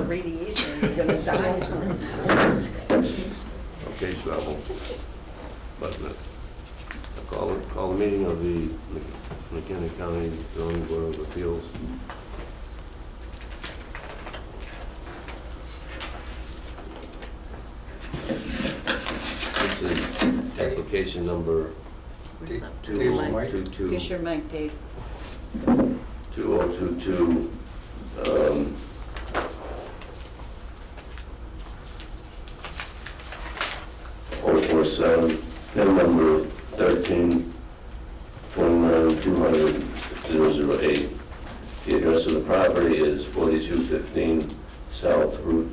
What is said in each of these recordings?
radiation, you're gonna die soon. Okay, travel. But I'll call the meeting of the McKinney County Zoning Board of Appeals. This is application number Where's that? Dave's mic. 2022. Here's your mic, Dave. 2022, 047, PIN number 13-29-200-008. The address of the property is 4215 South Route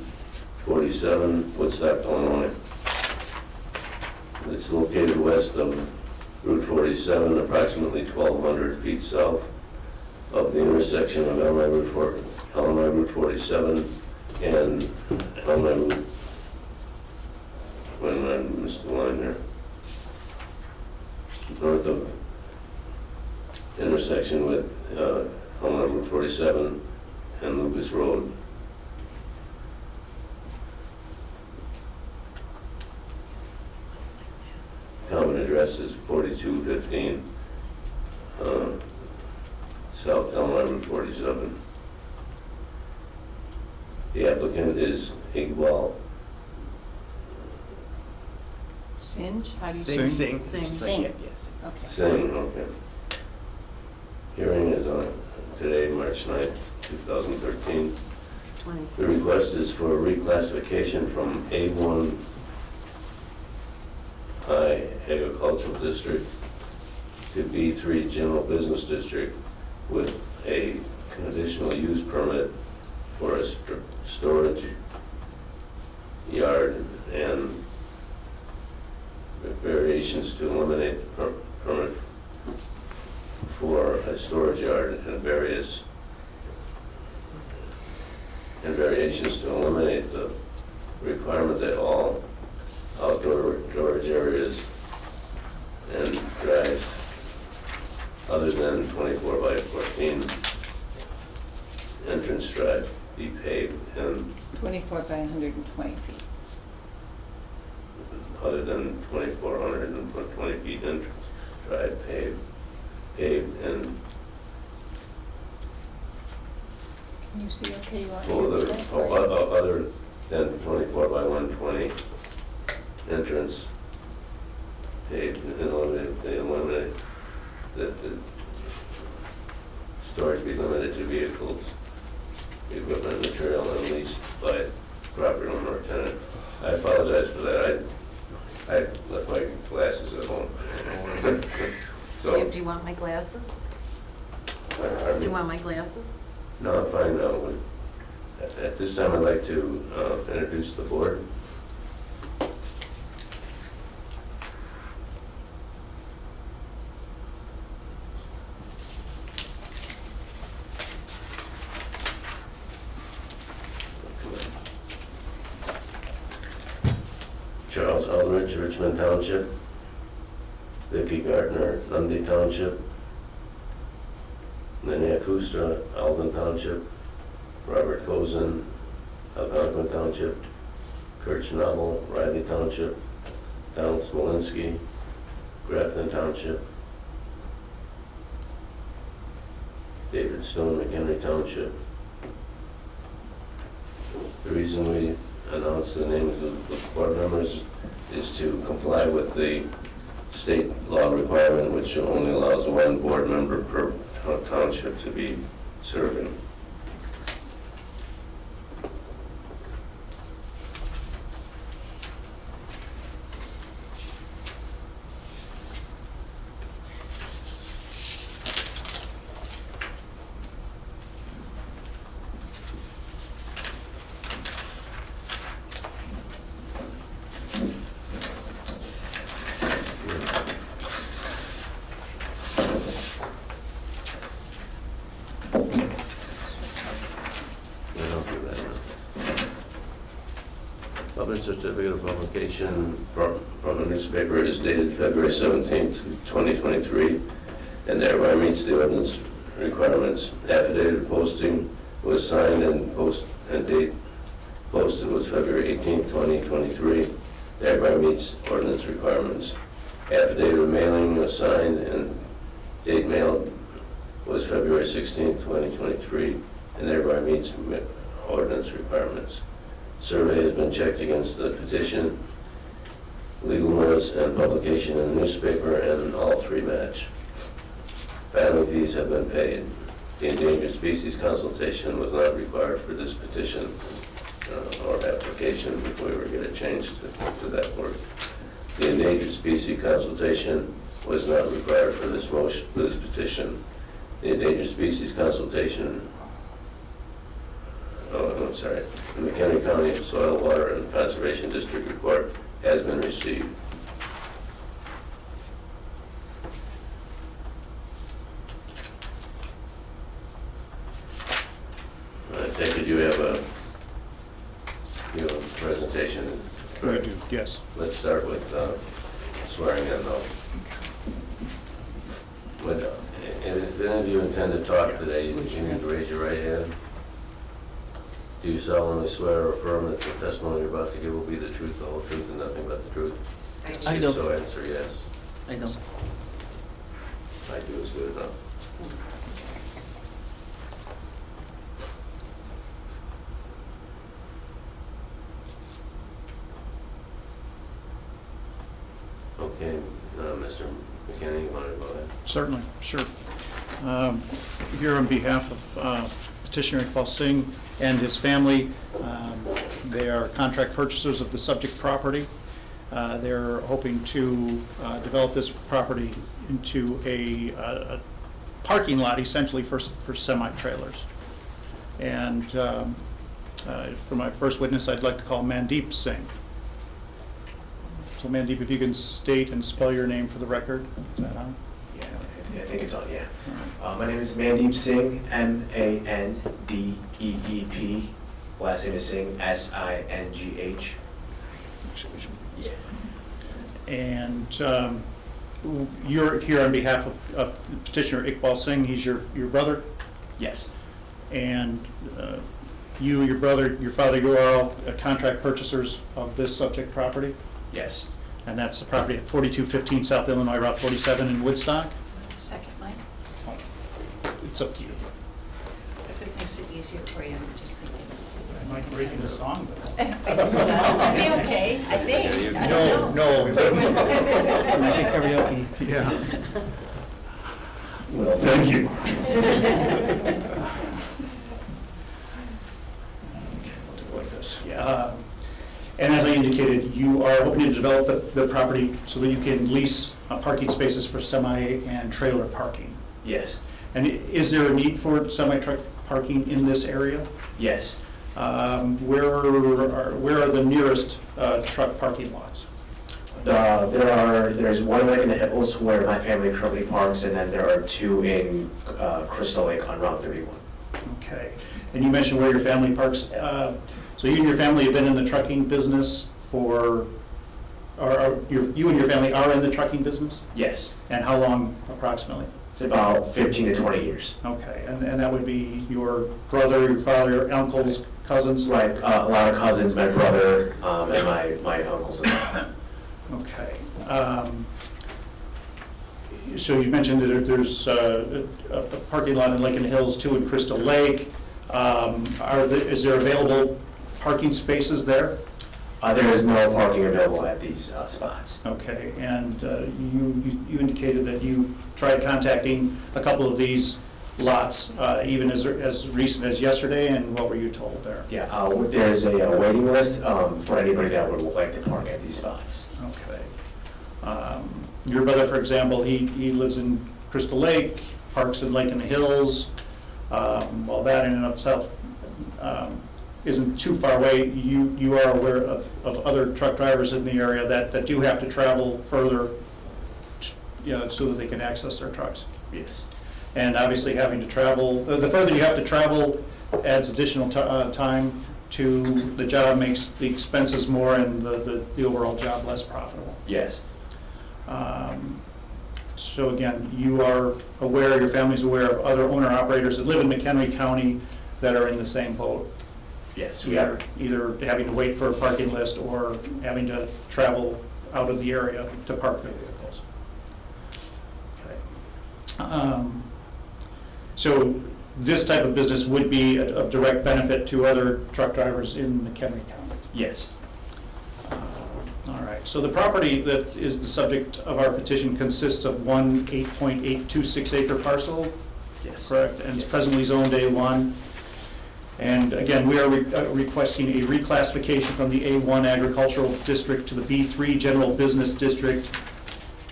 47, Woodstock, Illinois. It's located west of Route 47, approximately 1,200 feet south of the intersection of Illinois Route 47 and Illinois Route, when I missed the line there, north of intersection with Illinois Route 47 and Lucas Road. Common address is 4215 South Illinois Route 47. The applicant is Iqbal Singe, how do you Singh. say? Singh. Singh. Sing. Okay. Singh, okay. Hearing is on today, March 9th, 2013. The request is for reclassification from A1 High Agricultural District to B3 General Business District with a conditional use permit for a storage yard and variations to eliminate the permit for a storage yard and variations to eliminate the requirement that all outdoor storage areas and drives other than 24 by 14 entrance drive be paved, and 24 by 120 feet. other than 2,420 feet entrance drive paved, and Can you see okay? You want me to other, do that? other than 24 by 120 entrance paved, and eliminate that the storage be limited to vehicles, equipment, material, and leased by property owner or tenant. I apologize for that. I left my glasses at home. So, Do you want my glasses? Do you want my glasses? no, I'm fine now. At this time, I'd like to introduce the board. Charles Aldrich, Richmond Township. Vicki Gardner, Lundy Township. Linnea Kustra, Alden Township. Robert Cozen, Algonquin Township. Kurt Schnabel, Riley Township. Donald Smolinski, Grafton Township. David Stone, McHenry Township. The reason we announce the names of the board members is to comply with the state law requirement, which only allows one board member per township to be serving. Published certificate of publication from the newspaper is dated February 17th, 2023, and thereby meets the ordinance requirements. Affidavit of posting was signed and date posted was February 18, 2023, thereby meets ordinance requirements. Affidavit of mailing was signed and date mailed was February 16, 2023, and thereby meets ordinance requirements. Survey has been checked against the petition, legal notice, and publication in the newspaper, and all three match. Filing fees have been paid. The endangered species consultation was not required for this petition or application if we were going to change to that word. The endangered species consultation was not required for this motion, for this petition. The endangered species consultation, the McHenry County Soil, Water, and Conservation District report has been received. I take it you have a presentation. I do, yes. Let's start with swearing in though. If any of you intend to talk today, you need to raise your right hand. Do you solemnly swear or affirm that the testimony you're about to give will be the truth, the whole truth, and nothing but the truth? I If do. so, answer yes. I don't. I do is good enough. Okay, Mr. McKinney, you want to go ahead? Certainly, sure. Here on behalf of Petitioner Iqbal Singh and his family, they are contract purchasers of the subject property. They're hoping to develop this property into a parking lot, essentially for semi-trailers. And for my first witness, I'd like to call Mandeep Singh. So Mandeep, if you can state and spell your name for the record. Is that on? Yeah, I think it's on, yeah. My name is Mandeep Singh, Mandeep. Last name is Singh, Singh. Yeah. And you're here on behalf of Petitioner Iqbal Singh. He's your brother? Yes. And you, your brother, your father, you are all contract purchasers of this subject property? Yes. And that's the property at 4215 South Illinois Route 47 in Woodstock? Second, Mike? It's up to you. If it makes it easier for you, I'm just thinking. I might break the song. That'll be okay, I think. I don't No, know. Karaoke. Yeah. Well, thank you. Okay, we'll do it like this. Yeah. And as I indicated, you are hoping to develop the property so that you can lease parking spaces for semi and trailer parking. Yes. And is there a need for semi-truck parking in this area? Yes. Where are the nearest truck parking lots? There's one right in the hills where my family currently parks, and then there are two in Crystal Lake on Route 31. Okay. And you mentioned where your family parks. So you and your family have been in the trucking business for, you and your family are in the trucking business? Yes. And how long approximately? It's about 15 to 20 years. Okay, and that would be your brother, your father, your uncles, cousins? Right, a lot of cousins, my brother, and my uncles as well. Okay. So you mentioned that there's a parking lot in Lake in the Hills, two in Crystal Lake. Is there available parking spaces there? There is no parking available at these spots. Okay, and you indicated that you tried contacting a couple of these lots, even as recent as yesterday, and what were you told there? Yeah, there's a waiting list for anybody that would like to park at these spots. Okay. Your brother, for example, he lives in Crystal Lake, parks in Lake in the Hills. While that in and of itself isn't too far away, you are aware of other truck drivers in the area that do have to travel further, so that they can access their trucks. Yes. And obviously having to travel, the further you have to travel adds additional time to the job, makes the expenses more and the overall job less profitable. Yes. So again, you are aware, your family's aware of other owner-operators that live in McHenry County that are in the same boat. Yes, we are. Either having to wait for a parking list or having to travel out of the area to park their vehicles. Okay. So this type of business would be of direct benefit to other truck drivers in McHenry County. Yes. All right, so the property that is the subject of our petition consists of one 8.826 acre parcel, Yes. correct? And it's Yes. presently zoned A1. And again, we are requesting a reclassification from the A1 agricultural district to the B3 general business district.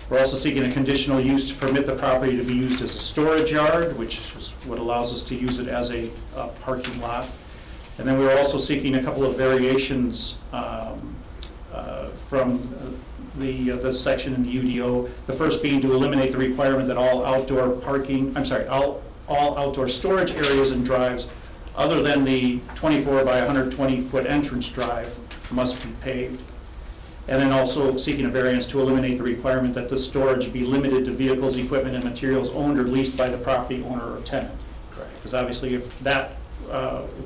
We're also seeking a conditional use to permit the property to be used as a storage yard, which is what allows us to use it as a parking lot. And then we're also seeking a couple of variations from the section in the UDO. The first being to eliminate the requirement that all outdoor outdoor storage areas and drives other than the 24 by 120 foot entrance drive must be paved. And then also seeking a variance to eliminate the requirement that the storage be limited to vehicles, equipment, and materials owned or leased by the property owner or tenant. Correct. Because obviously if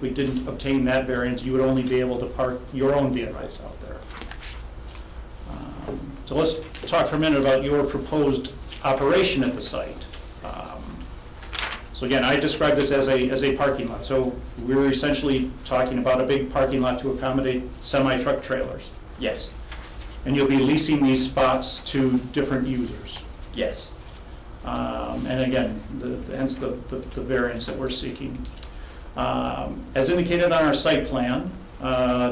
we didn't obtain that variance, you would only be able to park your own vehicles out there. So let's talk for a minute about your proposed operation at the site. So again, I describe this as a parking lot. So we're essentially talking about a big parking lot to accommodate semi-truck trailers. Yes. And you'll be leasing these spots to different users. Yes. And again, hence the variance that we're seeking. As indicated on our site plan,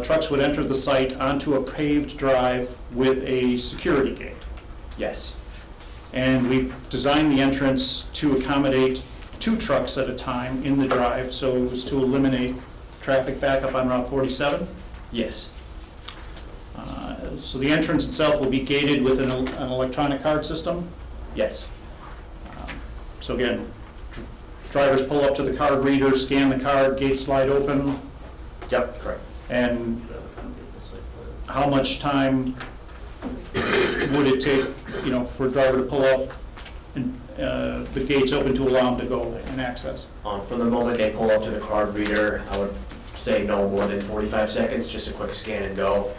trucks would enter the site onto a paved drive with a security gate. Yes. And we've designed the entrance to accommodate 2 trucks at a time in the drive, so it was to eliminate traffic backup on Route 47. Yes. So the entrance itself will be gated with an electronic card system. Yes. So again, drivers pull up to the card reader, scan the card, gates slide open, Yep, correct. and how much time would it take, for a driver to pull up and the gates open to allow them to go and access? From the moment they pull up to the card reader, I would say no more than 45 seconds, just a quick scan and go.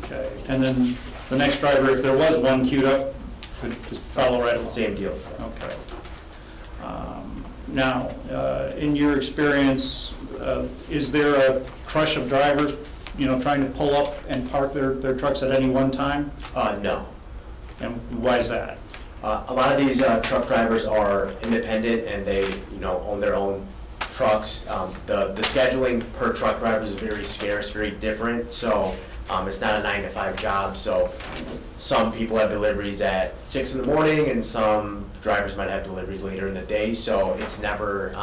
Okay, and then the next driver, if there was one queued up, could just follow right along? Same deal. Okay. Now, in your experience, is there a crush of drivers, trying to pull up and park their trucks at any one time? No. And why is that? A lot of these truck drivers are independent and they, own their own trucks. The scheduling per truck driver is very scarce, very different. So it's not a 9-to-5 job. So some people have deliveries at 6 in the morning and some drivers might have deliveries later in the day. So it's never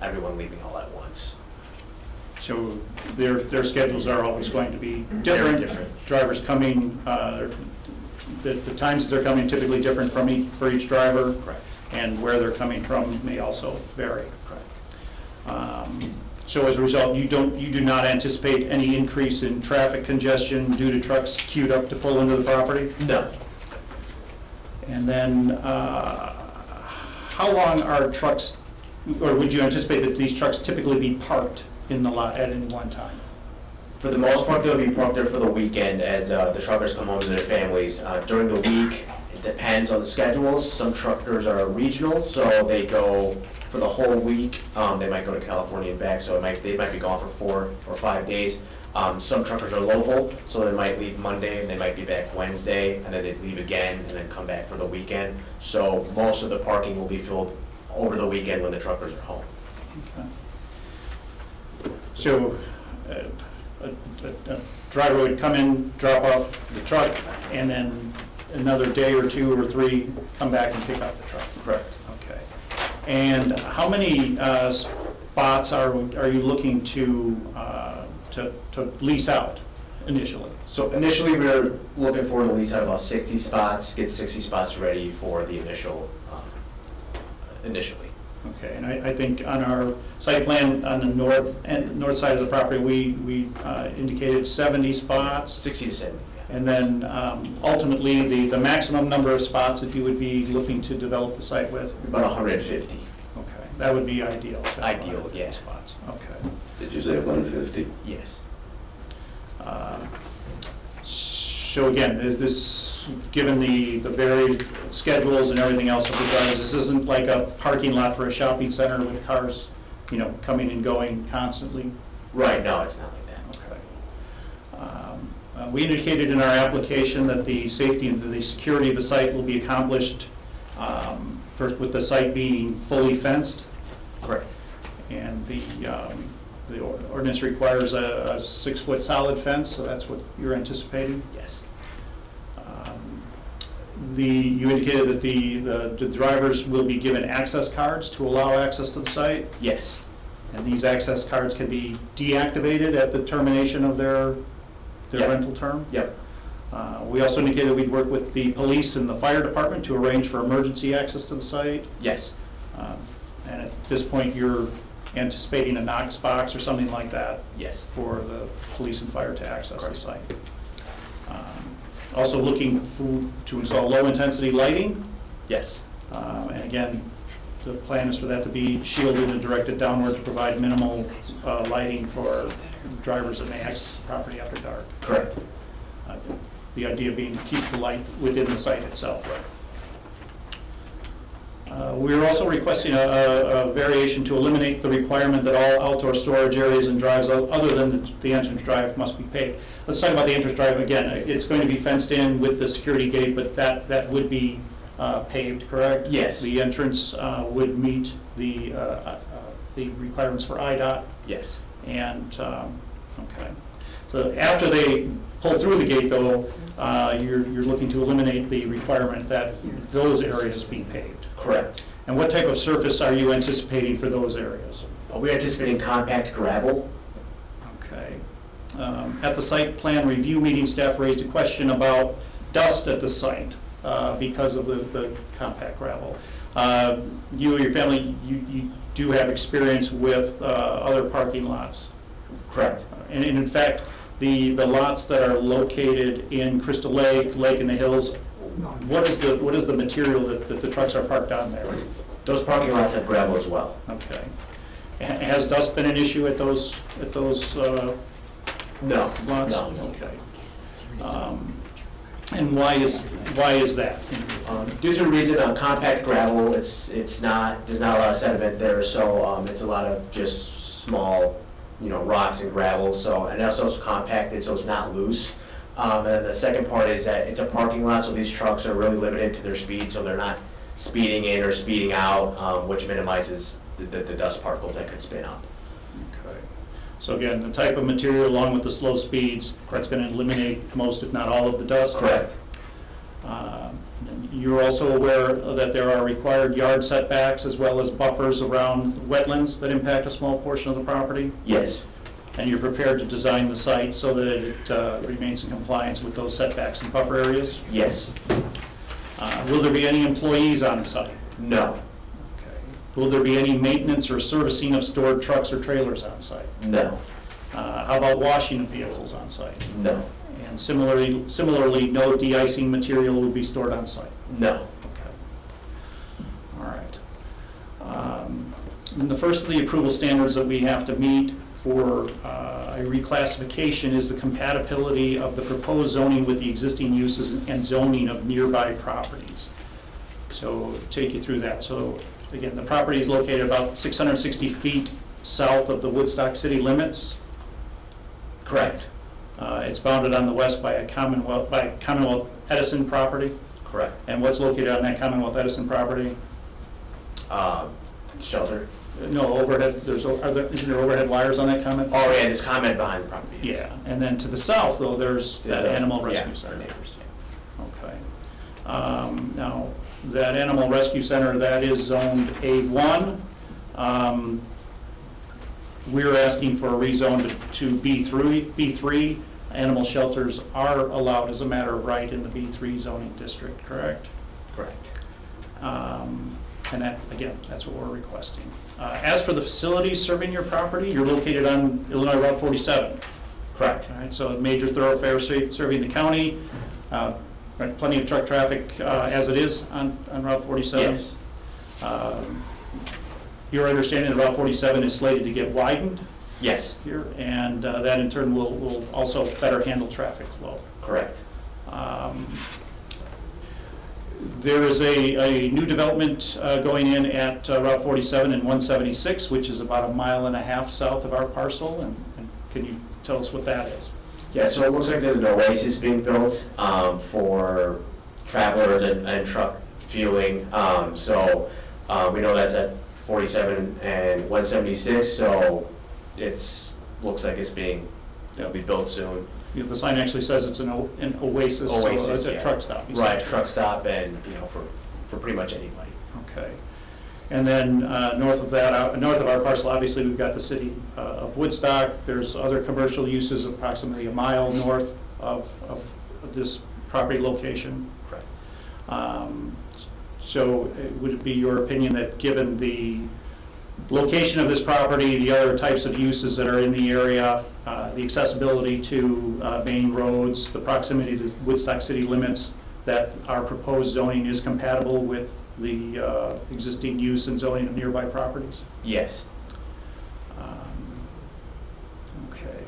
everyone leaving all at once. So their schedules are always going to be Very different. different. Drivers coming, the times that they're coming typically different for each driver. Correct. And where they're coming from may also vary. Correct. So as a result, you do not anticipate any increase in traffic congestion due to trucks queued up to pull into the property? No. And then, how long are trucks, or would you anticipate that these trucks typically be parked in the lot at any one time? For the most part, they'll be parked there for the weekend as the truckers come home to their families. During the week, it depends on the schedules. Some truckers are regional, so they go for the whole week. They might go to California and back, so they might be gone for 4 or 5 days. Some truckers are local, so they might leave Monday and they might be back Wednesday, and then they'd leave again and then come back for the weekend. So most of the parking will be filled over the weekend when the truckers are home. Okay. So, a driver would come in, drop off the truck, and then another day or 2 or 3, come back and pick up the truck? Correct. Okay. And how many spots are you looking to lease out initially? So initially, we were looking for to lease out about 60 spots, get 60 spots ready for the initially. Okay, and I think on our site plan on the north side of the property, we indicated 70 spots. 60 to 70, yeah. And then ultimately, the maximum number of spots that you would be looking to develop the site with? About 150. Okay. That would be ideal. to have Ideal, 150 yeah. spots. Okay. Did you say 150? Yes. So again, this, given the varied schedules and everything else of the drivers, this isn't like a parking lot for a shopping center with cars, you know, coming and going constantly. Right, no, it's not like that. Okay. We indicated in our application that the safety and the security of the site will be accomplished, first with the site being fully fenced, Correct. and the ordinance requires a 6-foot solid fence, so that's what you're anticipating. Yes. You indicated that the drivers will be given access cards to allow access to the site, Yes. and these access cards can be deactivated at the termination of their Yep. rental term. Yep. We also indicated we'd work with the police and the fire department to arrange for emergency access to the site. Yes. And at this point, you're anticipating a Knox box or something like that Yes. for the police and fire to access the Correct. site. Also looking to install low-intensity lighting. Yes. And again, the plan is for that to be shielded and directed downward to provide minimal lighting for drivers that may access the property after dark. Correct. The idea being to keep the light within the site itself. We're also requesting a variation to eliminate the requirement that all outdoor storage areas and drives other than the entrance drive must be paved. Let's talk about the entrance drive again. It's going to be fenced in with the security gate, but that would be paved, correct? Yes. The entrance would meet the requirements for IDOT. Yes. And, okay. So after they pull through the gate, though, you're looking to eliminate the requirement that those areas be paved. Correct. And what type of surface are you anticipating for those areas? We're anticipating compact gravel. Okay. At the site plan review meeting, staff raised a question about dust at the site because of the compact gravel. You or your family, you do have experience with other parking lots. Correct. And in fact, the lots that are located in Crystal Lake, Lake in the Hills, what is the material that the trucks are parked on there? Those parking lots have gravel as well. Okay. Has dust been an issue at those No. lots? No. Okay. And why is that? Due to the reason of compact gravel, there's not a lot of sediment there, so it's a lot of just small, rocks and gravel. So, and that's also compacted, so it's not loose. And the second part is that it's a parking lot, so these trucks are really limited to their speed, so they're not speeding in or speeding out, which minimizes the dust particles that could spin up. Okay. So again, the type of material along with the slow speeds, that's going to eliminate most, if not all, of the dust? Correct. And you're also aware that there are required yard setbacks as well as buffers around wetlands that impact a small portion of the property? Yes. And you're prepared to design the site so that it remains in compliance with those setbacks and buffer areas? Yes. Will there be any employees on site? No. Okay. Will there be any maintenance or servicing of stored trucks or trailers on site? No. How about washing of vehicles on site? No. And similarly, no de-icing material will be stored on site? No. Okay. All right. And the first of the approval standards that we have to meet for a reclassification is the compatibility of the proposed zoning with the existing uses and zoning of nearby properties. So take you through that. So again, the property is located about 660 feet south of the Woodstock city limits. Correct. It's bounded on the west by a Commonwealth Edison property. Correct. And what's located on that Commonwealth Edison property? Shelter. No, overhead, isn't there overhead wires on that comment? Oh, yeah, there's comment behind the property. Yeah, and then to the south, though, there's that animal rescue center. Neighbors. Okay. Now, that animal rescue center, that is zoned A1. We're asking for a rezone to B3. Animal shelters are allowed as a matter of right in the B3 zoning district, correct? Correct. And that, again, that's what we're requesting. As for the facilities serving your property, you're located on Illinois Route 47. Correct. All right, so a major thoroughfare serving the county, right, plenty of truck traffic as it is on Route 47. Yes. your understanding that Route 47 is slated to get widened Yes, here, and that in turn will also better handle traffic flow. correct. There is a new development going in at Route 47 and 176, which is about 1.5 miles south of our parcel, and can you tell us what that is? Yeah, so it looks like there's an oasis being built for travelers and truck fueling. We know that's at 47 and 176, so looks like it's it'll be built soon. You know, the sign actually says it's an oasis, so Oasis, it's a yeah. truck stop. Right, truck stop and, for pretty much anybody. Okay. And then north of that, north of our parcel, obviously, we've got the city of Woodstock. There's other commercial uses approximately 1 mile north of this property location. Correct. So would it be your opinion that given the location of this property, the other types of uses that are in the area, the accessibility to main roads, the proximity to Woodstock city limits, that our proposed zoning is compatible with the existing use and zoning of nearby properties? Yes. Okay.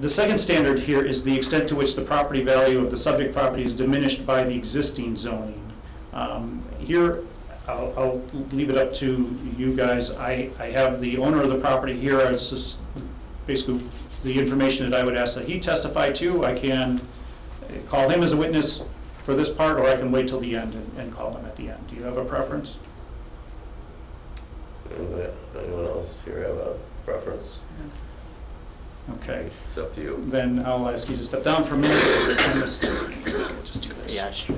The second standard here is the extent to which the property value of the subject property is diminished by the existing zoning. Here, I'll leave it up to you guys. I have the owner of the property here. It's just basically the information that I would ask that he testify to. I can call him as a witness for this part, or I can wait till the end and call him at the end. Do you have a preference? Anyone else here have a preference? Okay, It's up to you. then I'll ask you to step down for a minute. And just do this. Yeah, sure.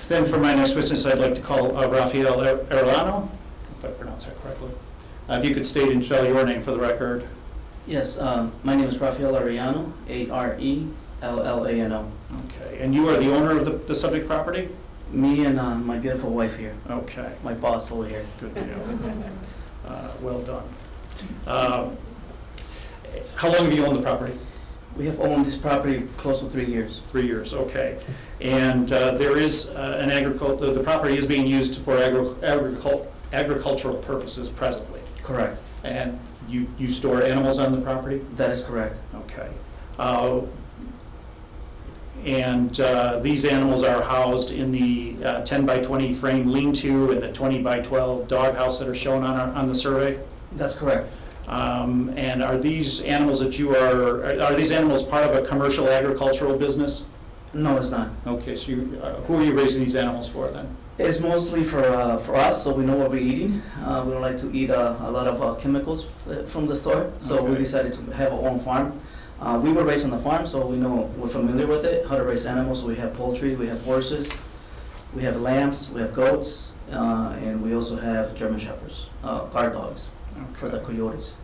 Then for my next witness, I'd like to call Rafael Arellano, if I pronounce that correctly. If you could state and spell your name for the record. Yes, my name is Rafael Arellano, Arellano. Okay, and you are the owner of the subject property? Me and my beautiful wife here, Okay, my boss over here. good deal. Well done. How long have you owned the property? We have owned this property close to 3 years. 3 years, okay. And there is the property is being used for agricultural purposes presently. Correct. And you store animals on the property? That is correct. Okay. These animals are housed in the 10 by 20 frame lean-to and the 20 by 12 doghouse that are shown on the survey? That's correct. And are these animals that are these animals part of a commercial agricultural business? No, it's not. Okay, so who are you raising these animals for then? It's mostly for us, so we know what we're eating. We don't like to eat a lot of chemicals from the store, so we Okay. decided to have our own farm. We were raised on the farm, so we're familiar with it, how to raise animals. So we have poultry, we have horses, we have lambs, we have goats, and we also have German shepherds, guard dogs for the coyotes.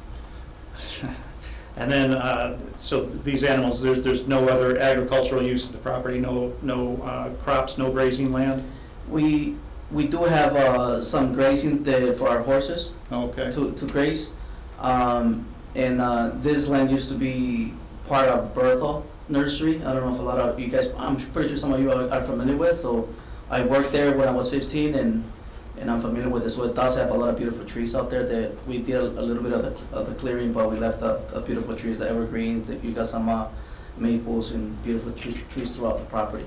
And then, so these animals, there's no other agricultural use of the property, no crops, no grazing land? We do have some grazing there for our horses Okay. to graze. This land used to be part of Berthel Nursery. I don't know if a lot of you guys, I'm pretty sure some of you are familiar with. So I worked there when I was 15 and I'm familiar with it. So it does have a lot of beautiful trees out there that we did a little bit of the clearing, but we left the beautiful trees, the evergreen. You got some maples and beautiful trees throughout the property.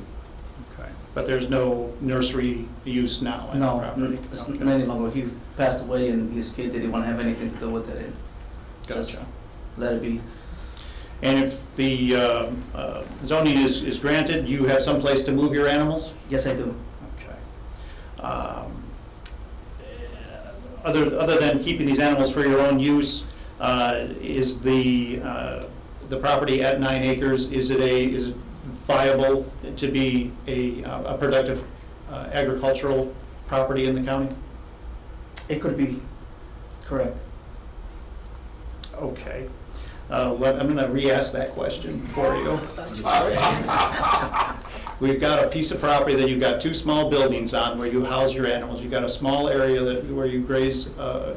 Okay. But there's no nursery use now in the No, property? it's Okay. not any longer. He passed away and his kid didn't want to have anything to do with it. And just Gotcha. let it be. And if the zoning is granted, you have some place to move your animals? Yes, I do. Okay. Other than keeping these animals for your own use, is the property at 9 acres, is it viable to be a productive agricultural property in the county? It could be, correct. Okay. I'm going to re-ask that question for you. We've got a piece of property that you've got 2 small buildings on where you house your animals. You've got a small area where you graze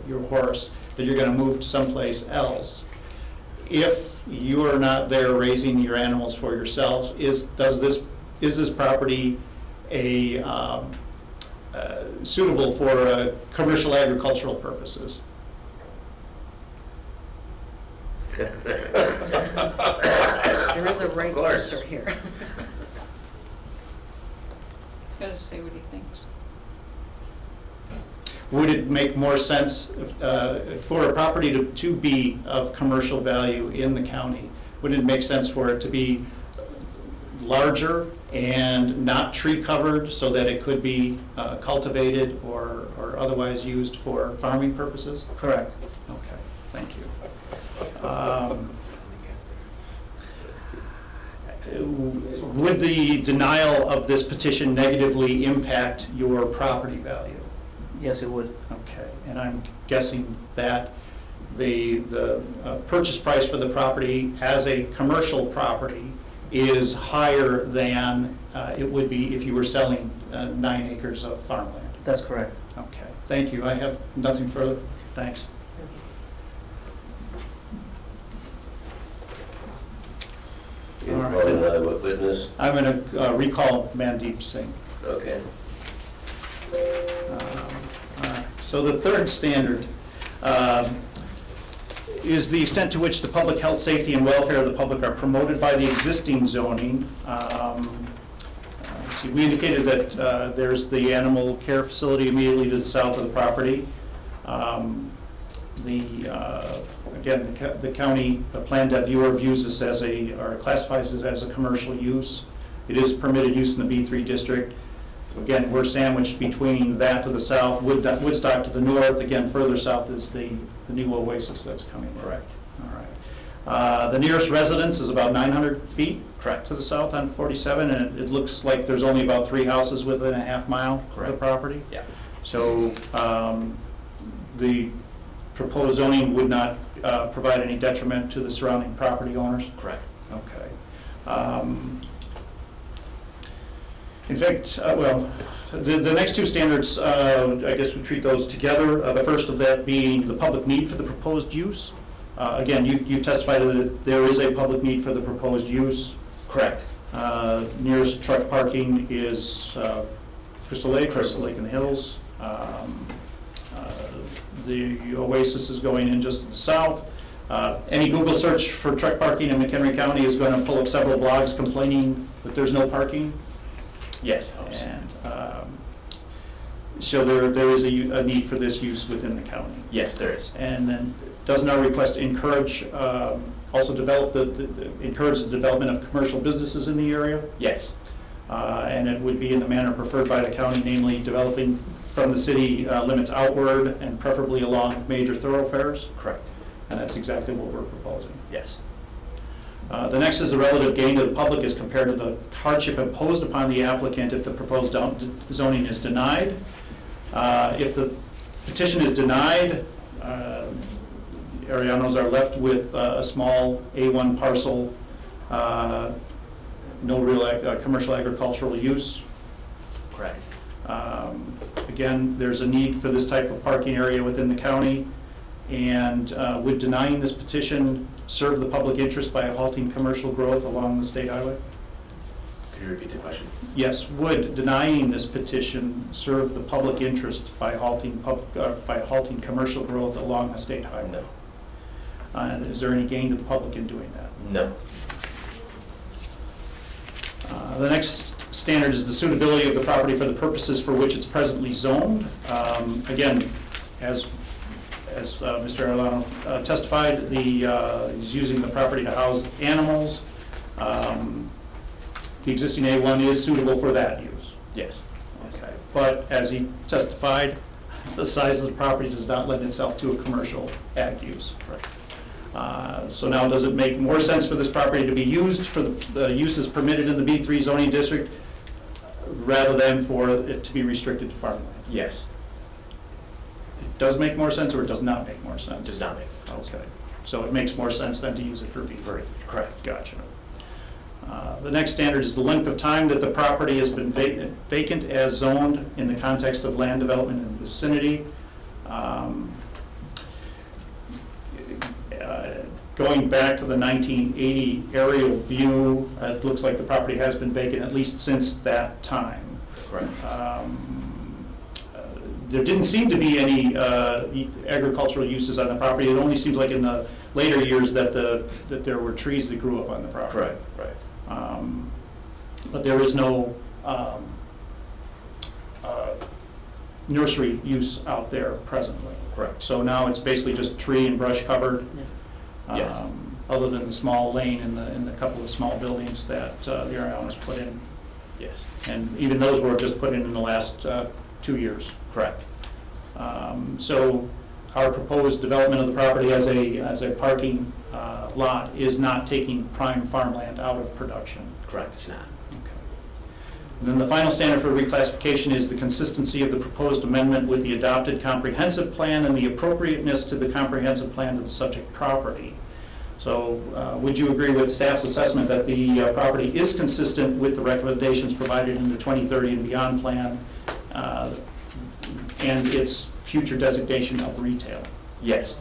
your horse that you're going to move to someplace else. If you are not there raising your animals for yourselves, is this property a suitable for commercial agricultural purposes. There is a right course. answer here. Gotta say what he thinks. Would it make more sense for a property to be of commercial value in the county? Would it make sense for it to be larger and not tree covered so that it could be cultivated or otherwise used for farming purposes? Correct. Okay, thank you. Would the denial of this petition negatively impact your property value? Yes, it would. Okay, and I'm guessing that the purchase price for the property as a commercial property is higher than it would be if you were selling 9 acres of farmland. That's correct. Okay, thank you. I have nothing further. Thanks. You All right. call another witness? I'm going to recall Mandeep Singh. Okay. All right. So the third standard is the extent to which the public health, safety, and welfare of the public are promoted by the existing zoning. Let's see, we indicated that there's the animal care facility immediately to the south of the property. Again, the county plan dev viewer views this as or classifies it as a commercial use. It is permitted use in the B3 district. So again, we're sandwiched between that to the south, Woodstock to the north. Again, further south is the new oasis that's coming in. Correct. All right. The nearest residence is about 900 feet Correct. to the south on 47, and it looks like there's only about 3 houses within a half mile of the Correct. property. Yeah. So the proposed zoning would not provide any detriment to the surrounding property owners? Correct. Okay. In fact, the next 2 standards, I guess we treat those together. The first of that being the public need for the proposed use. Again, you've testified that there is a public need for the proposed use. Correct. Nearest truck parking is Crystal Lake in the hills. The oasis is going in just to the south. Any Google search for truck parking in McHenry County is going to pull up several blogs complaining that there's no parking. Yes. And so there is a need for this use within the county. Yes, there is. And then doesn't our request encourage, also develop encourage the development of commercial businesses in the area? Yes. And it would be in the manner preferred by the county, namely developing from the city limits outward and preferably along major thoroughfares. Correct. And that's exactly what we're proposing. Yes. The next is the relative gain to the public as compared to the hardship imposed upon the applicant if the proposed zoning is denied. If the petition is denied, Arianos are left with a small A1 parcel, no real commercial agricultural use. Correct. Again, there's a need for this type of parking area within the county, and would denying this petition serve the public interest by halting commercial growth along the state highway? Could you repeat the question? Yes, would denying this petition serve the public interest by halting commercial growth along the state highway? No. Is there any gain to the public in doing that? No. The next standard is the suitability of the property for the purposes for which it's presently zoned. Again, as Mr. Arellano testified, he's using the property to house animals. The existing A1 is suitable for that use. Yes. Okay. But as he testified, the size of the property does not lend itself to a commercial ag use. Correct. So now, does it make more sense for this property to be used for the uses permitted in the B3 zoning district rather than for it to be restricted to farmland? Yes. It does make more sense, or it does not make more sense? Does not make. Okay. So it makes more sense then to use it for B3? Correct. Gotcha. The next standard is the length of time that the property has been vacant as zoned in the context of land development in the vicinity. Going back to the 1980 aerial view, it looks like the property has been vacant at least since that time. Correct. there didn't seem to be any agricultural uses on the property. It only seems like in the later years that there were trees that grew up on the property. Right. But there is no nursery use out there presently. Correct. So now it's basically just tree and brush covered. Yes. Other than the small lane and the couple of small buildings that the area owners put in. Yes. And even those were just put in the last 2 years. Correct. So our proposed development of the property as a parking lot is not taking prime farmland out of production. Correct, it's not. Then the final standard for reclassification is the consistency of the proposed amendment with the adopted comprehensive plan and the appropriateness to the comprehensive plan to the subject property. So would you agree with staff's assessment that the property is consistent with the recommendations provided in the 2030 and beyond plan and its future designation of retail? Yes.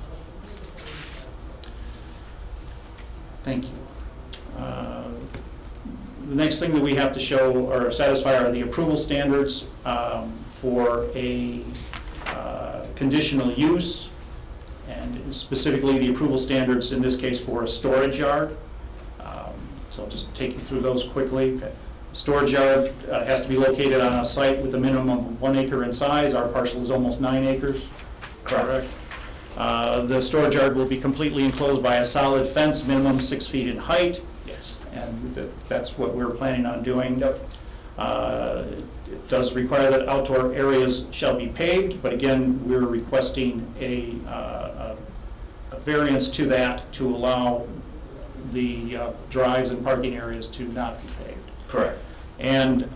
Thank you. The next thing that we have to show or satisfy are the approval standards for a conditional use, and specifically the approval standards in this case for a storage yard. So I'll just take you through those quickly. Storage yard has to be located on a site with a minimum of 1 acre in size. Our parcel is almost 9 acres. Correct. The storage yard will be completely enclosed by a solid fence, minimum 6 feet in height. Yes. And that's what we're planning on doing. It does require that outdoor areas shall be paved, but again, we're requesting a variance to that to allow the drives and parking areas to not be paved. Correct. And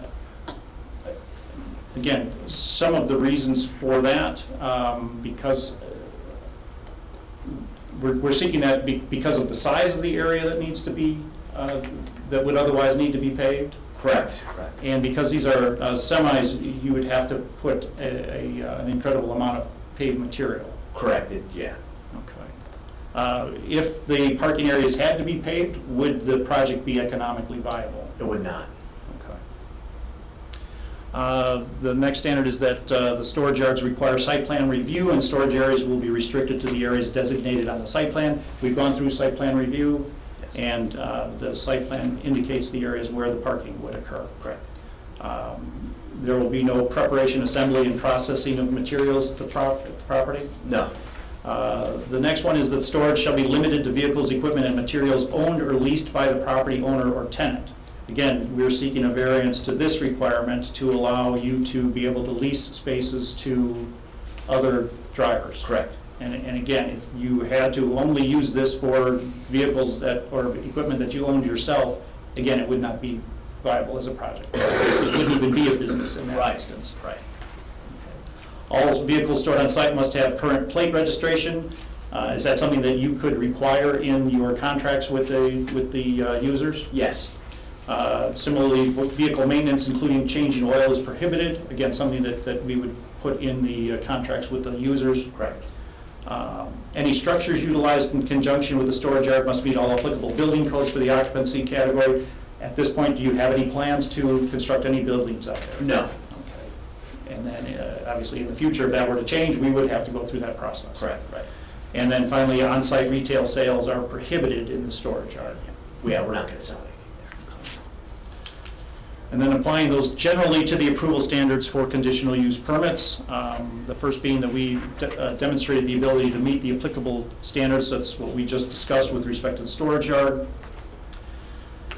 again, some of the reasons for that, because we're seeking that because of the size of the area that needs to be, that would otherwise need to be paved. Correct. And because these are semis, you would have to put an incredible amount of paved material. Correct, yeah. Okay. If the parking areas had to be paved, would the project be economically viable? It would not. Okay. The next standard is that the storage yards require site plan review, and storage areas will be restricted to the areas designated on the site plan. We've gone through site plan review. Yes. And the site plan indicates the areas where the parking would occur. Correct. There will be no preparation, assembly, and processing of materials at the property. No. The next one is that storage shall be limited to vehicles, equipment, and materials owned or leased by the property owner or tenant. Again, we're seeking a variance to this requirement to allow you to be able to lease spaces to other drivers. Correct. And again, if you had to only use this for vehicles or equipment that you owned yourself, again, it would not be viable as a project. It wouldn't even be a business in that instance. Right. All vehicles stored on site must have current plate registration. Is that something that you could require in your contracts with the users? Yes. Similarly, vehicle maintenance, including changing oil, is prohibited. Again, something that we would put in the contracts with the users. Correct. Any structures utilized in conjunction with the storage yard must meet all applicable building codes for the occupancy category. At this point, do you have any plans to construct any buildings out there? No. Okay. And then, obviously, in the future, if that were to change, we would have to go through that process. Correct. Right. And then finally, on-site retail sales are prohibited in the storage yard. We're not going to sell anything And then applying those generally to the approval standards for conditional use permits. The first being that we demonstrated the ability to meet the applicable standards. That's what we just discussed with respect to the storage yard.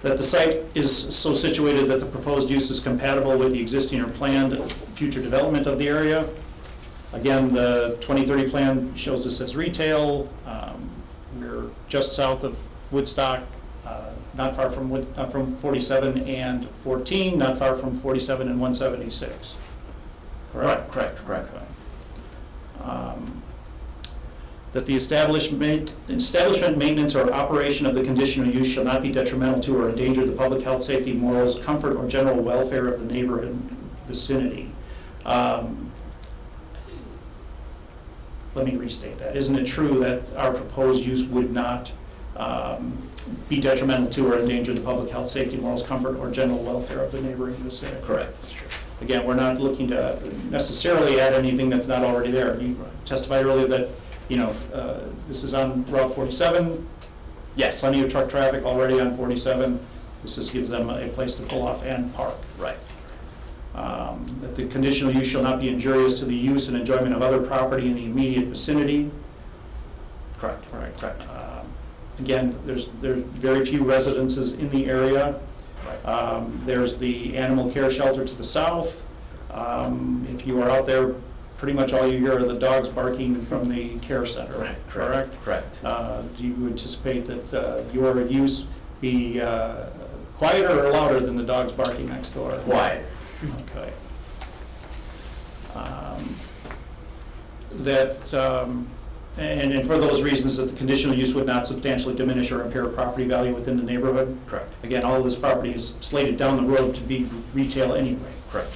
That the site is so situated that the proposed use is compatible with the existing or planned future development of the area. Again, the 2030 plan shows this as retail. We're just south of Woodstock, not far from 47 and 14, not far from 47 and 176. Correct? Correct. Okay. That the establishment, maintenance, or operation of the conditional use shall not be detrimental to or endanger the public health, safety, morals, comfort, or general welfare of the neighborhood and vicinity. Let me restate that. Isn't it true that our proposed use would not be detrimental to or endanger the public health, safety, morals, comfort, or general welfare of the neighboring vicinity? Correct. That's true. Again, we're not looking to necessarily add anything that's not already there. You testified earlier that, this is on Route 47, Yes. plenty of truck traffic already on 47. This just gives them a place to pull off and park. Right. That the conditional use shall not be injurious to the use and enjoyment of other property in the immediate vicinity. Correct. Correct. Again, there's very few residences in the area. Right. There's the animal care shelter to the south. If you are out there, pretty much all you hear are the dogs barking from the care center. Right. Correct? Correct. Do you anticipate that your use be quieter or louder than the dogs barking next door? Quiet. Okay. And for those reasons, that the conditional use would not substantially diminish or impair property value within the neighborhood? Correct. Again, all of this property is slated down the road to be retail anyway. Correct.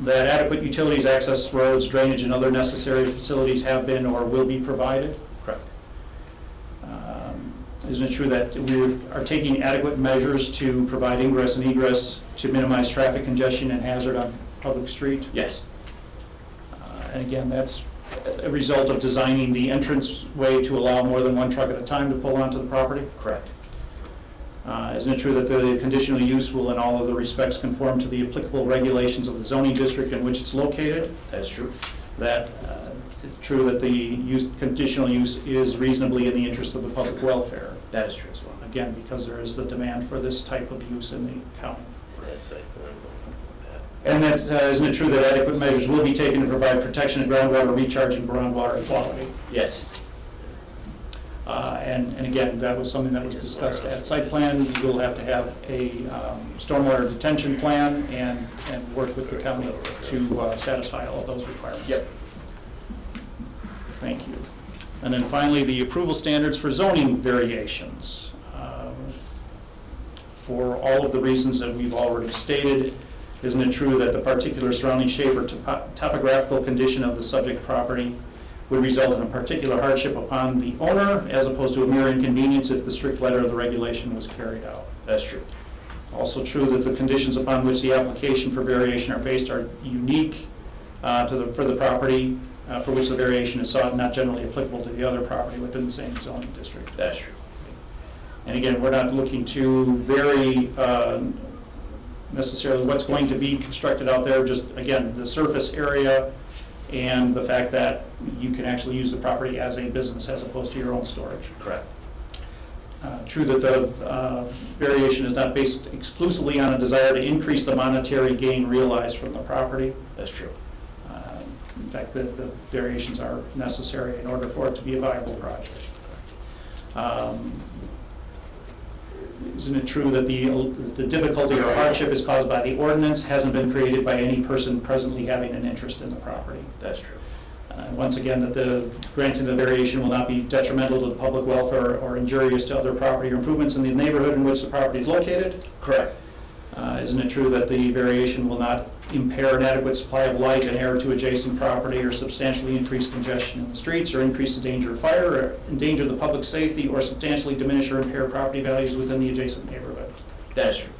That adequate utilities, access roads, drainage, and other necessary facilities have been or will be provided. Correct. Isn't it true that we are taking adequate measures to provide ingress and egress to minimize traffic congestion and hazard on public street? Yes. And again, that's a result of designing the entrance way to allow more than one truck at a time to pull onto the property? Correct. Isn't it true that the conditional use will in all of the respects conform to the applicable regulations of the zoning district in which it's located? That is true. That it's true that the conditional use is reasonably in the interest of the public welfare? That is true as well. Again, because there is the demand for this type of use in the county. And that, isn't it true that adequate measures will be taken to provide protection of groundwater recharge and groundwater quality? Yes. And again, that was something that was discussed at site plan. We'll have to have a stormwater detention plan and work with the county to satisfy all of those requirements. Yep. Thank you. And then finally, the approval standards for zoning variations. For all of the reasons that we've already stated, isn't it true that the particular surrounding shape or topographical condition of the subject property would result in a particular hardship upon the owner as opposed to a mere inconvenience if the strict letter of the regulation was carried out? That's true. Also true that the conditions upon which the application for variation are based are unique for the property for which the variation is sought, and not generally applicable to the other property within the same zoning district. That's true. And again, we're not looking to vary necessarily what's going to be constructed out there, just again, the surface area and the fact that you can actually use the property as a business as opposed to your own storage. Correct. True that the variation is not based exclusively on a desire to increase the monetary gain realized from the property. That's true. In fact, the variations are necessary in order for it to be a viable project. Isn't it true that the difficulty or hardship is caused by the ordinance, hasn't been created by any person presently having an interest in the property? That's true. Once again, that the granting the variation will not be detrimental to the public welfare or injurious to other property or improvements in the neighborhood in which the property is located? Correct. Isn't it true that the variation will not impair an adequate supply of light and air to adjacent property or substantially increase congestion in the streets or increase the danger of fire or endanger the public safety or substantially diminish or impair property values within the adjacent neighborhood? That is true.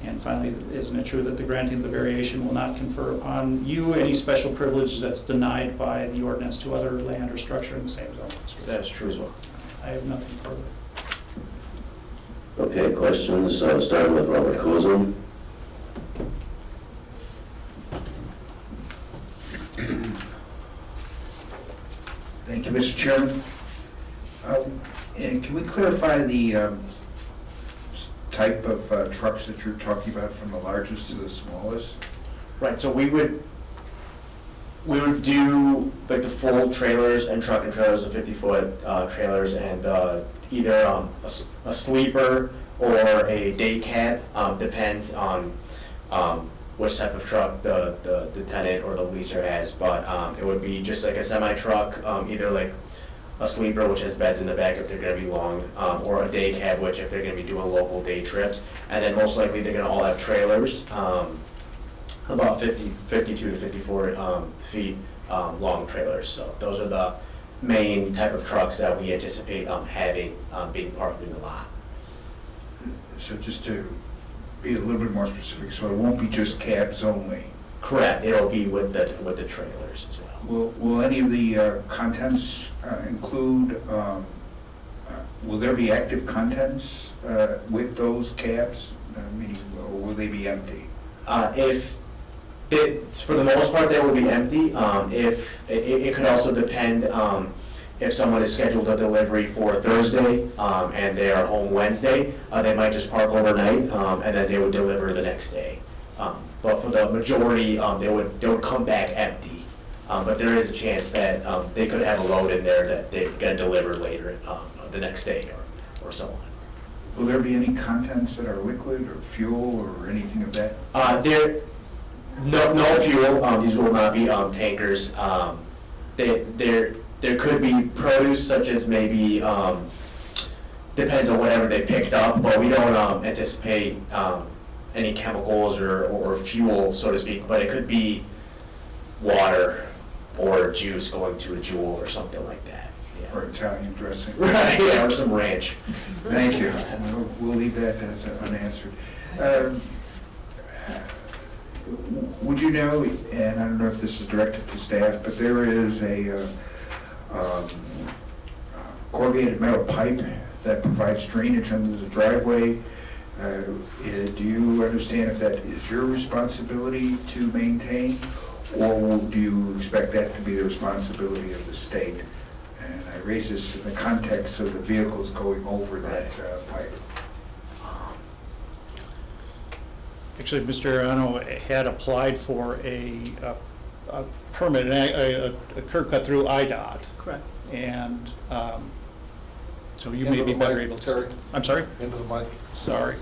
And finally, isn't it true that the granting of the variation will not confer upon you any special privilege that's denied by the ordinance to other land or structure in the same zone district? That is true as well. I have nothing further. Okay, questions, starting with Robert Cozen. Thank you, Mr. Chairman. And can we clarify the type of trucks that you're talking about, from the largest to the smallest? Right, so we would do like the full trailers and truck and trailers, the 50-foot trailers, and either a sleeper or a day cab, depends on which type of truck the tenant or the leaser has, but it would be just like a semi-truck, either like a sleeper, which has beds in the back if they're going to be long, or a day cab, which if they're going to be doing local day trips, and then most likely they're going to all have trailers, about 52 to 54 feet long trailers. So those are the main type of trucks that we anticipate having being parked in the lot. So just to be a little bit more specific, so it won't be just cabs only. Correct, it'll be with the trailers as well. Will any of the contents include, will there be active contents with those cabs? Meaning, or will they be empty? For the most part, they will be empty. If it could also depend if someone is scheduled a delivery for Thursday and they are home Wednesday, they might just park overnight and then they would deliver the next day. But for the majority, they would come back empty. But there is a chance that they could have a load in there that they're going to deliver later the next day or so on. Will there be any contents that are liquid or fuel or anything of that? No fuel. These will not be tankers. There could be produce such as maybe depends on whatever they picked up, but we don't anticipate any chemicals or fuel, so to speak. But it could be water or juice going to a Jewel or something like that. Yeah. Or Italian dressing? Right. Yeah, or some ranch. Thank you. We'll leave that as unanswered. Would you know, and I don't know if this is directed to staff, but there is a corrugated metal pipe that provides drainage under the driveway. Do you understand if that is your responsibility to maintain, or do you expect that to be the responsibility of the state? And I raise this in the context of the vehicles going over that pipe. Actually, Mr. Arano had applied for a permit, a curb cut through IDOT. Correct. And so you may be better able to. Terry, I'm sorry? into the mic. Sorry.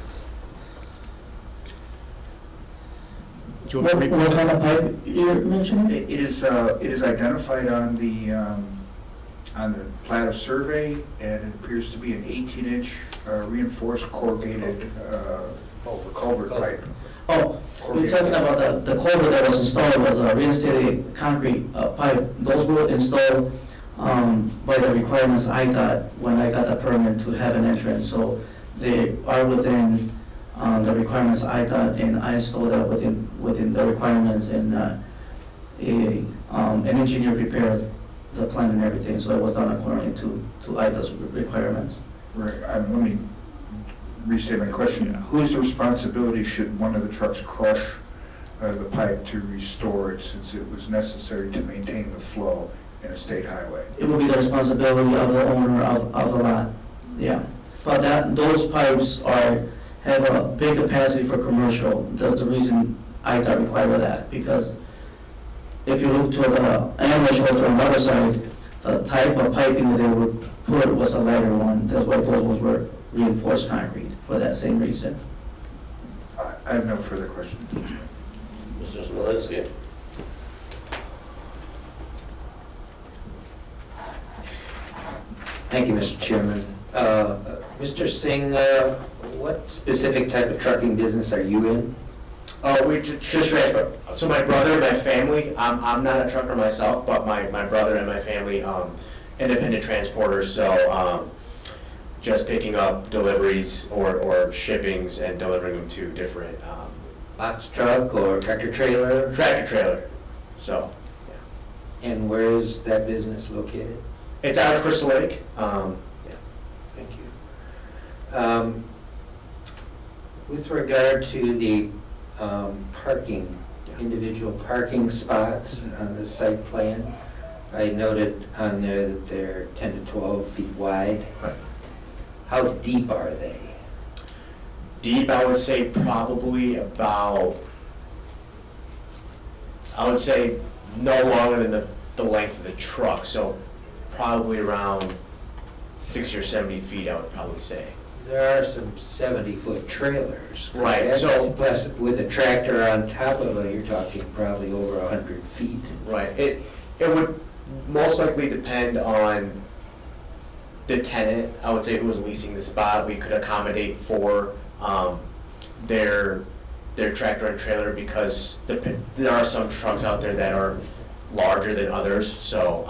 Do you want me to What repeat kind that? of pipe you're mentioning? It is identified on the plat of survey, and it appears to be an 18-inch reinforced corrugated culvert pipe. Oh, we're talking about the culvert that was installed was a reinstated concrete pipe. Those were installed by the requirements I got when I got the permit to have an entrance. So they are within the requirements I got, and I installed that within the requirements, and an engineer prepared the plan and everything. So it was done according to IDA's requirements. Right, let me restate my question. Whose responsibility should one of the trucks crush the pipe to restore it, since it was necessary to maintain the flow in a state highway? It will be the responsibility of the owner of the lot, yeah. But those pipes have a big capacity for commercial. That's the reason IDOT require that, because if you look to the animal shelter on the other side, the type of piping that they would put was a lighter one. That's why those ones were reinforced concrete for that same reason. I have no further questions. Mr. Smolinski? Thank you, Mr. Chairman. Mr. Singh, what specific type of trucking business are you in? We just transport. So my brother and my family, I'm not a trucker myself, but my brother and my family, independent transporters, so just picking up deliveries or shippings and delivering them to different Box truck or tractor trailer? tractor trailer. So, yeah. And where is that business located? It's out of Crystal Lake. Yeah. Thank you. With regard to the parking, individual parking spots on the site plan, I noted on there that they're 10 to 12 feet wide. Right. How deep are they? Deep, I would say probably about, I would say no longer than the length of the truck, so probably around 60 or 70 feet, I would probably say. There are some 70-foot trailers. Right, correct? so- Plus, with a tractor on top of it, you're talking probably over 100 feet. Right, it would most likely depend on the tenant, I would say, who was leasing the spot. We could accommodate for their tractor and trailer, because there are some trucks out there that are larger than others, so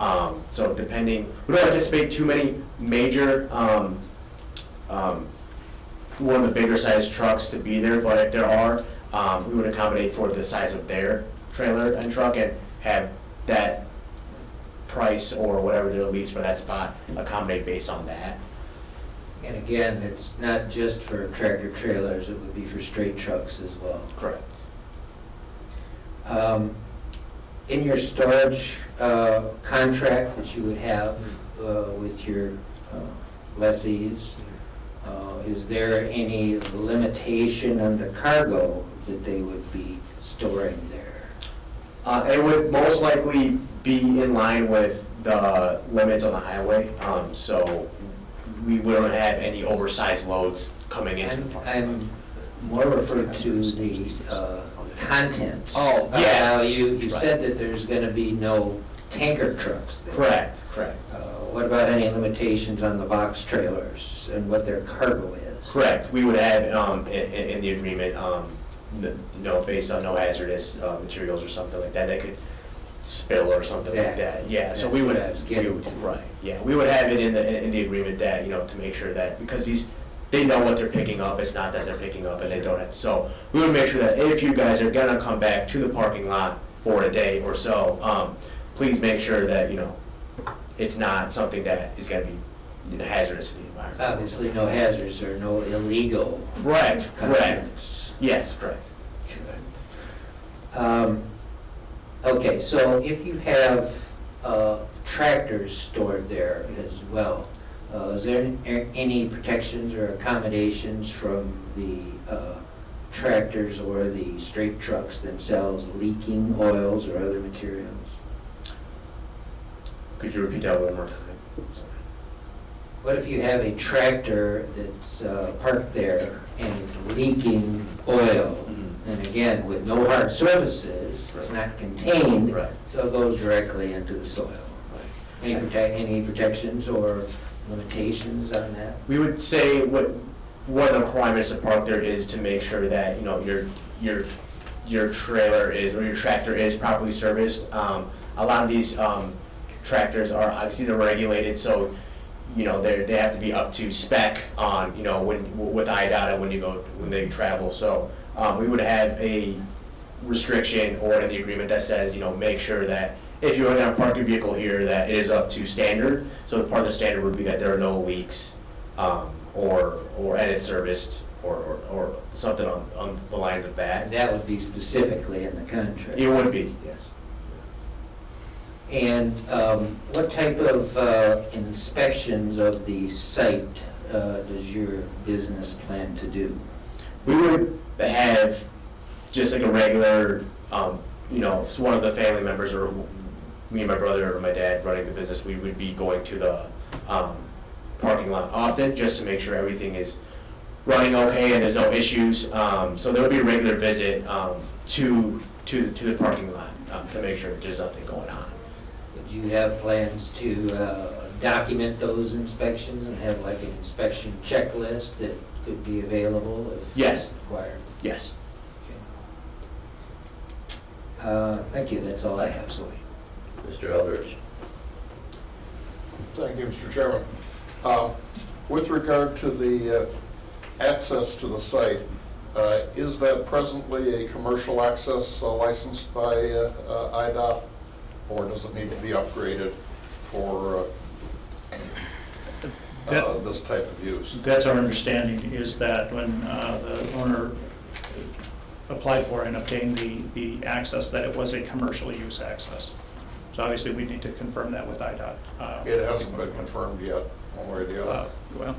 depending, we don't anticipate too many major one of the bigger sized trucks to be there, but if there are, we would accommodate for the size of their trailer and truck and have that price or whatever they'll lease for that spot accommodate based on that. And again, it's not just for tractor trailers, it would be for straight trucks as well. Correct. In your storage contract that you would have with your lessees, is there any limitation on the cargo that they would be storing there? It would most likely be in line with the limits on the highway, so we wouldn't have any oversized loads coming into the park. I'm more referred to the contents. Oh, yeah. Now, you Right. said that there's going to be no tanker trucks there. Correct, correct. What about any limitations on the box trailers and what their cargo is? Correct, we would have in the agreement, based on no hazardous materials or something like that, could spill or something like that. Yeah, so That's we would, what I was getting to. right, yeah, we would have it in the agreement that, to make sure that, because they know what they're picking up, it's not that they're picking up and they don't have, so we would make sure that if you guys are gonna come back to the parking lot for a day or so, please make sure that, it's not something that is gonna be hazardous to the environment. Obviously, no hazards or no illegal Correct, correct. contents. Yes, correct. Okay, so if you have tractors stored there as well, is there any protections or accommodations from the tractors or the straight trucks themselves leaking oils or other materials? Could you repeat that one more time? What if you have a tractor that's parked there and it's leaking oil? And again, with no hard surfaces, it's not contained, Right. so it goes directly into the soil. Any protections or limitations on that? We would say what one of the requirements of park there is to make sure that, your trailer is, or your tractor is properly serviced. A lot of these tractors are obviously they're regulated, so they have to be up to spec on with IDOT when they travel. So we would have a restriction or in the agreement that says make sure that if you're going to park your vehicle here that it is up to standard. So the part of the standard would be that there are no leaks or and it's serviced or something on the lines of that. That would be specifically in the contract. It would be, yes. And what type of inspections of the site does your business plan to do? We would have just like a regular, if one of the family members or me and my brother or my dad running the business, we would be going to the parking lot often just to make sure everything is running okay and there's no issues. So there would be a regular visit to the parking lot to make sure there's nothing going on. Would you have plans to document those inspections and have like an inspection checklist that could be available if Yes. required? Yes. Thank you, that's all I have. Absolutely. Mr. Eldridge? Thank you, Mr. Chairman. With regard to the access to the site, is that presently a commercial access licensed by IDOT, or does it need to be upgraded for this type of use? That's our understanding, is that when the owner applied for and obtained the access, that it was a commercial use access. So obviously, we need to confirm that with IDOT. It hasn't been confirmed yet, one way or the other. Well,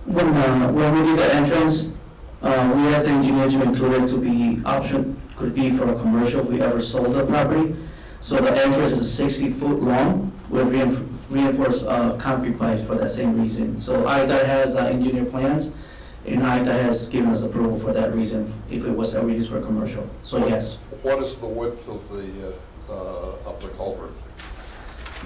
When we did the entrance, we asked the engineer to include it to be option, could be for a commercial if we ever sold the property. So the entrance is 60 foot long with reinforced concrete pipes for that same reason. So IDOT has engineer plans, and IDOT has given us approval for that reason if it was ever used for commercial. So yes. What is the width of the culvert?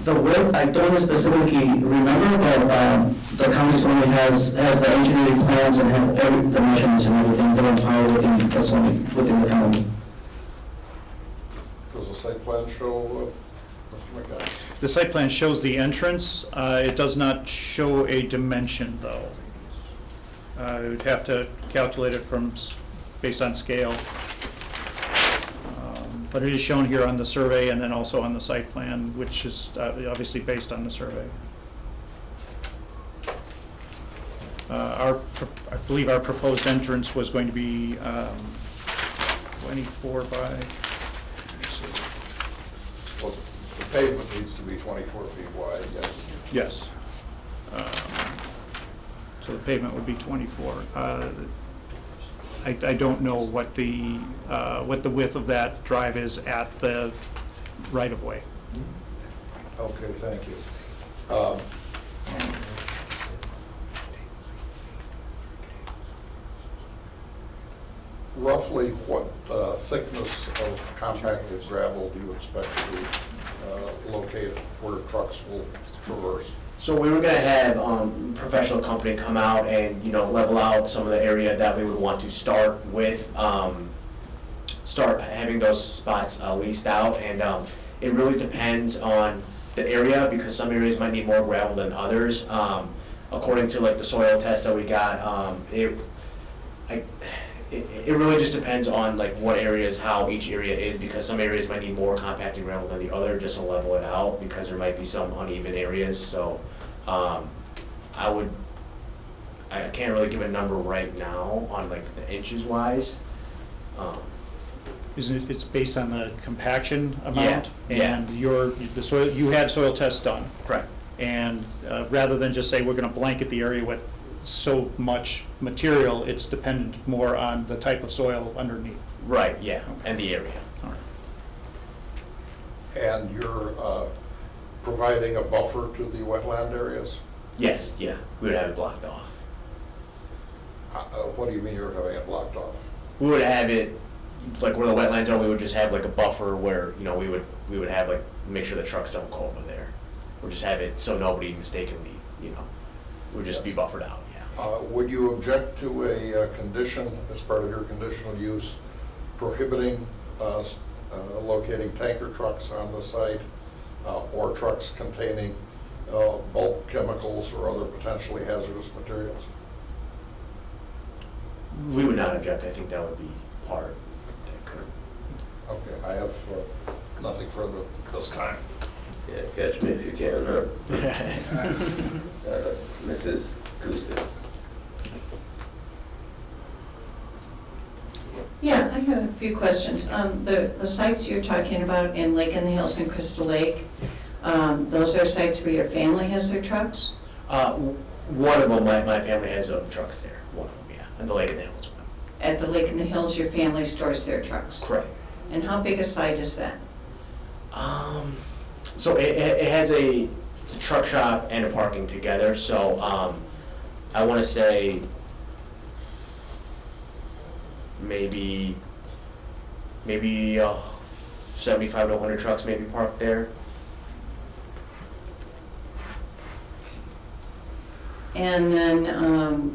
The width, I don't specifically remember, but the county only has the engineering plans and have the measurements and everything. They're on file within the county. Does the site plan show Mr. McKenna? The site plan shows the entrance. It does not show a dimension, though. You would have to calculate it based on scale. But it is shown here on the survey and then also on the site plan, which is obviously based on the survey. I believe our proposed entrance was going to be 24 by, let's see. Well, the pavement needs to be 24 feet wide, yes. Yes. So the pavement would be 24. I don't know what the width of that drive is at the right-of-way. Okay, thank you. Roughly what thickness of compacted gravel do you expect to be located where trucks will traverse? So we were gonna have professional company come out and, level out some of the area that we would want to start with, start having those spots leased out. And it really depends on the area, because some areas might need more gravel than others. According to like the soil test that we got, it really just depends on like what areas, how each area is, because some areas might need more compacted gravel than the other, just to level it out, because there might be some uneven areas. So I can't really give a number right now on like the inches wise. It's based on the compaction amount? Yeah. And you had soil tests done? Correct. And rather than just say we're going to blanket the area with so much material, it's dependent more on the type of soil underneath. Right, yeah, and the area. All right. And you're providing a buffer to the wetland areas? Yes, yeah, we would have it blocked off. What do you mean you're having it blocked off? We would have it, like where the wetlands are, we would just have like a buffer where, we would have like, make sure the trucks don't go over there. We'll just have it so nobody mistakenly, would just be buffered out, yeah. Would you object to a condition as part of your conditional use prohibiting locating tanker trucks on the site or trucks containing bulk chemicals or other potentially hazardous materials? We would not object, I think that would be part. Okay, I have nothing further this time. Yeah, catch me if you can, huh? Mrs. Kuster. Yeah, I have a few questions. The sites you're talking about in Lake in the Hills and Crystal Lake, those are sites where your family has their trucks? One of them, my family has trucks there, one of them, yeah, and the Lake in the Hills one. At the Lake in the Hills, your family stores their trucks? Correct. And how big a site is that? So it has it's a truck shop and a parking together, so I want to say maybe 75 to 100 trucks maybe parked there. And then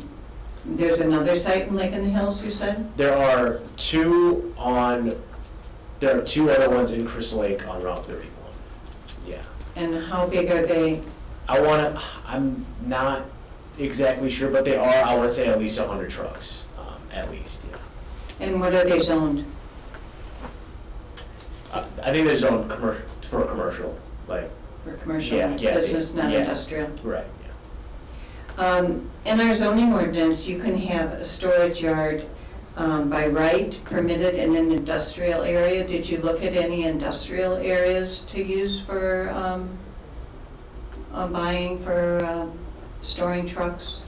there's another site in Lake in the Hills, you said? There are two other ones in Crystal Lake on Route 31. Yeah. And how big are they? I'm not exactly sure, but they are, I want to say at least 100 trucks, at least, yeah. And what are they zoned? I think they're zoned for commercial, like, For commercial Yeah, yeah, business, not yeah. industrial? right, yeah. In our zoning ordinance, you can have a storage yard by right permitted in an industrial area. Did you look at any industrial areas to use for buying for storing trucks?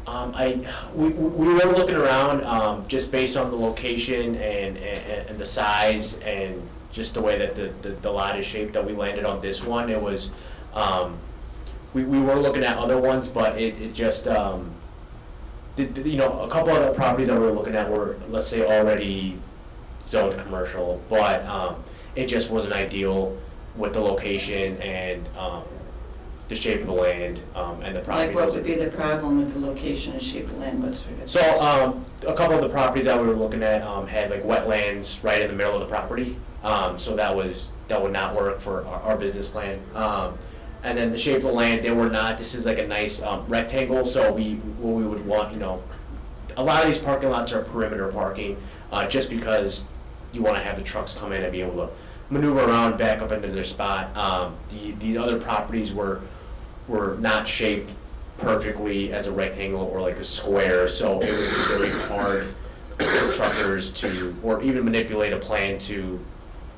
We were looking around, just based on the location and the size and just the way that the lot is shaped, that we landed on this one. It was, we were looking at other ones, but it just, a couple other properties that we were looking at were, let's say, already zoned commercial, but it just wasn't ideal with the location and the shape of the land and the property. Like what would be the problem with the location and shape of land? What's sort of- So a couple of the properties that we were looking at had like wetlands right in the middle of the property. So that was that would not work for our business plan. And then the shape of the land, they were not, this is like a nice rectangle, so what we would want, a lot of these parking lots are perimeter parking, just because you want to have the trucks come in and be able to maneuver around, back up into their spot. The other properties were not shaped perfectly as a rectangle or like a square, so it would be very hard for truckers to, or even manipulate a plan to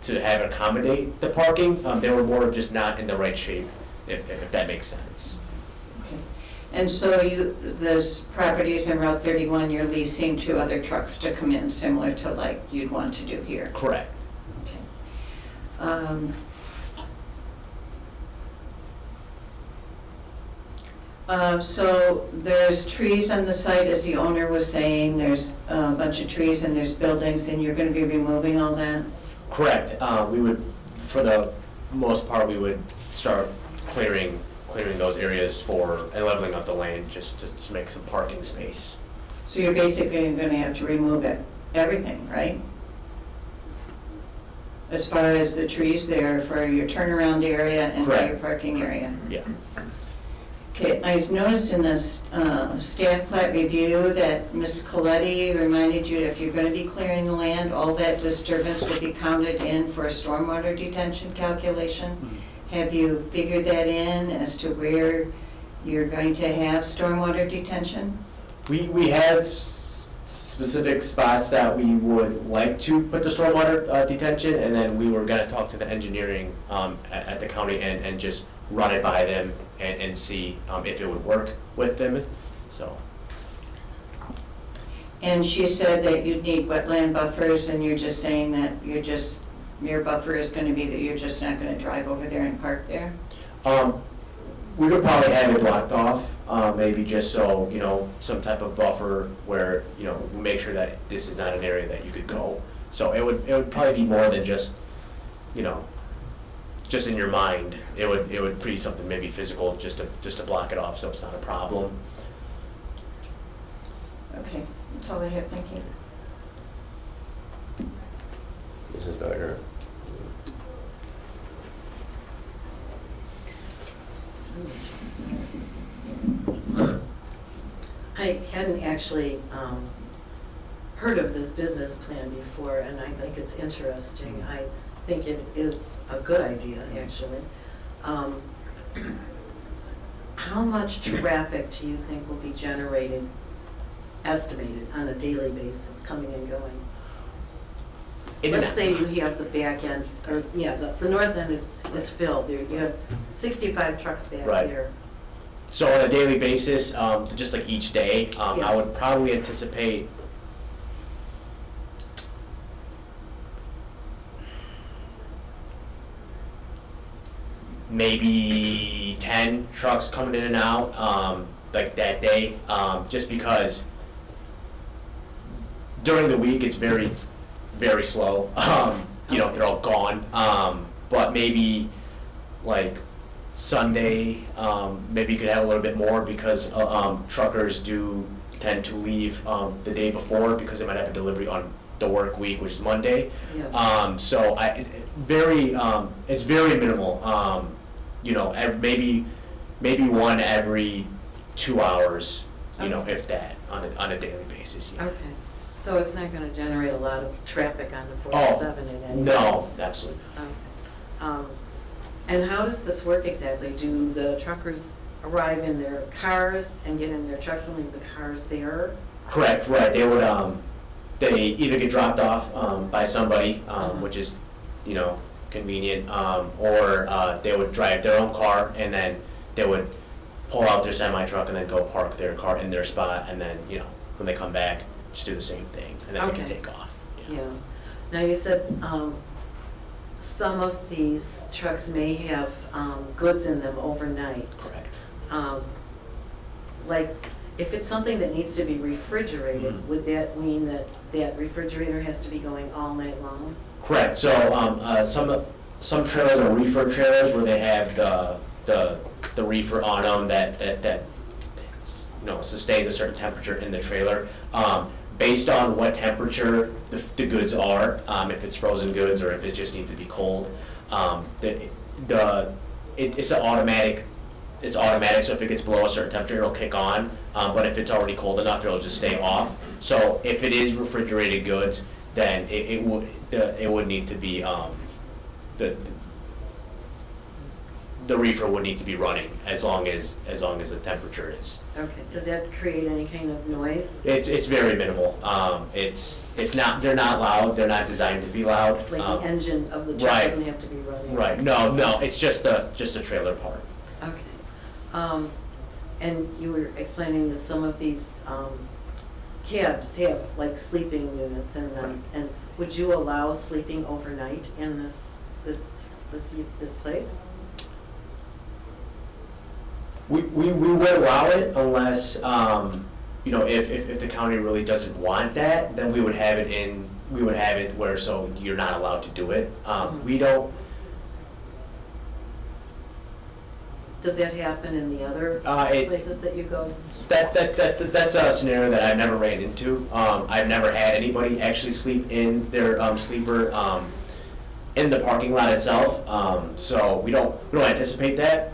have it accommodate the parking. They were more just not in the right shape, if that makes sense. Okay. And so those properties in Route 31, you're leasing to other trucks to come in, similar to like you'd want to do here? Correct. Okay. So there's trees on the site, as the owner was saying, there's a bunch of trees and there's buildings, and you're going to be removing all that? Correct. We would, for the most part, we would start clearing those areas and leveling up the land just to make some parking space. So you're basically going to have to remove everything, right? As far as the trees there for your turnaround area and for your Correct. parking area? Yeah. Okay, I noticed in this staff plat review that Ms. Coletti reminded you that if you're going to be clearing the land, all that disturbance will be counted in for a stormwater detention calculation. Have you figured that in as to where you're going to have stormwater detention? We have specific spots that we would like to put the stormwater detention, and then we were gonna talk to the engineering at the county and just run it by them and see if it would work with them, so. And she said that you'd need wetland buffers, and you're just saying that your buffer is going to be that you're just not going to drive over there and park there? We would probably have it blocked off, maybe just so, some type of buffer where, we make sure that this is not an area that you could go. So it would probably be more than just, just in your mind. It would be something maybe physical just to block it off so it's not a problem. Okay, that's all I have, thank you. Mrs. Gardner? I hadn't actually heard of this business plan before, and I think it's interesting. I think it is a good idea, actually. How much traffic do you think will be generated, estimated, on a daily basis, coming and going? Let's say you have the back end, or, yeah, the north end is filled. There, you have 65 trucks back Right. there. So on a daily basis, just like each day, Yeah. I would probably anticipate maybe 10 trucks coming in and out, like that day, just because during the week it's very, very slow. They're all gone. But maybe like Sunday, maybe you could have a little bit more because truckers do tend to leave the day before because they might have a delivery on the work week, which is Monday. Yeah. So it's very minimal. Maybe one every 2 hours, Okay. if that, on a daily basis. Yeah. Okay. So it's not going to generate a lot of traffic on the 47 in any way? No, absolutely. Okay. And how does this work exactly? Do the truckers arrive in their cars and get in their trucks and leave the cars there? Correct, right. They would, they either get dropped off by somebody, which is, convenient, or they would drive their own car and then they would pull out their semi-truck and then go park their car in their spot, and then, when they come back, just do the same thing, and then they can Okay. take off. Yeah. Now, you said some of these trucks may have goods in them overnight. Correct. Like, if it's something that needs to be refrigerated, Mhm. would that mean that that refrigerator has to be going all night long? Correct. So some trailers are reefer trailers where they have the reefer on them that sustains a certain temperature in the trailer. Based on what temperature the goods are, if it's frozen goods or if it just needs to be cold, It's an automatic. It's automatic, so if it gets below a certain temperature, it'll kick on. But if it's already cold enough, it'll just stay off. So if it is refrigerated goods, then it would need to be the reefer would need to be running as long as the temperature is. Okay, does that create any kind of noise? It's very minimal. It's not, they're not loud, they're not designed to be loud. Like the engine of the truck right. doesn't have to be running? Right, no, it's just a trailer part. Okay. And you were explaining that some of these cabs have like sleeping units in them. And would you allow sleeping overnight in this place? We would allow it unless, if the county really doesn't want that, then we would have it where, so you're not allowed to do it. We don't. Does that happen in the other places that you go? That's a scenario that I've never ran into. I've never had anybody actually sleep in their sleeper in the parking lot itself. So we don't anticipate that.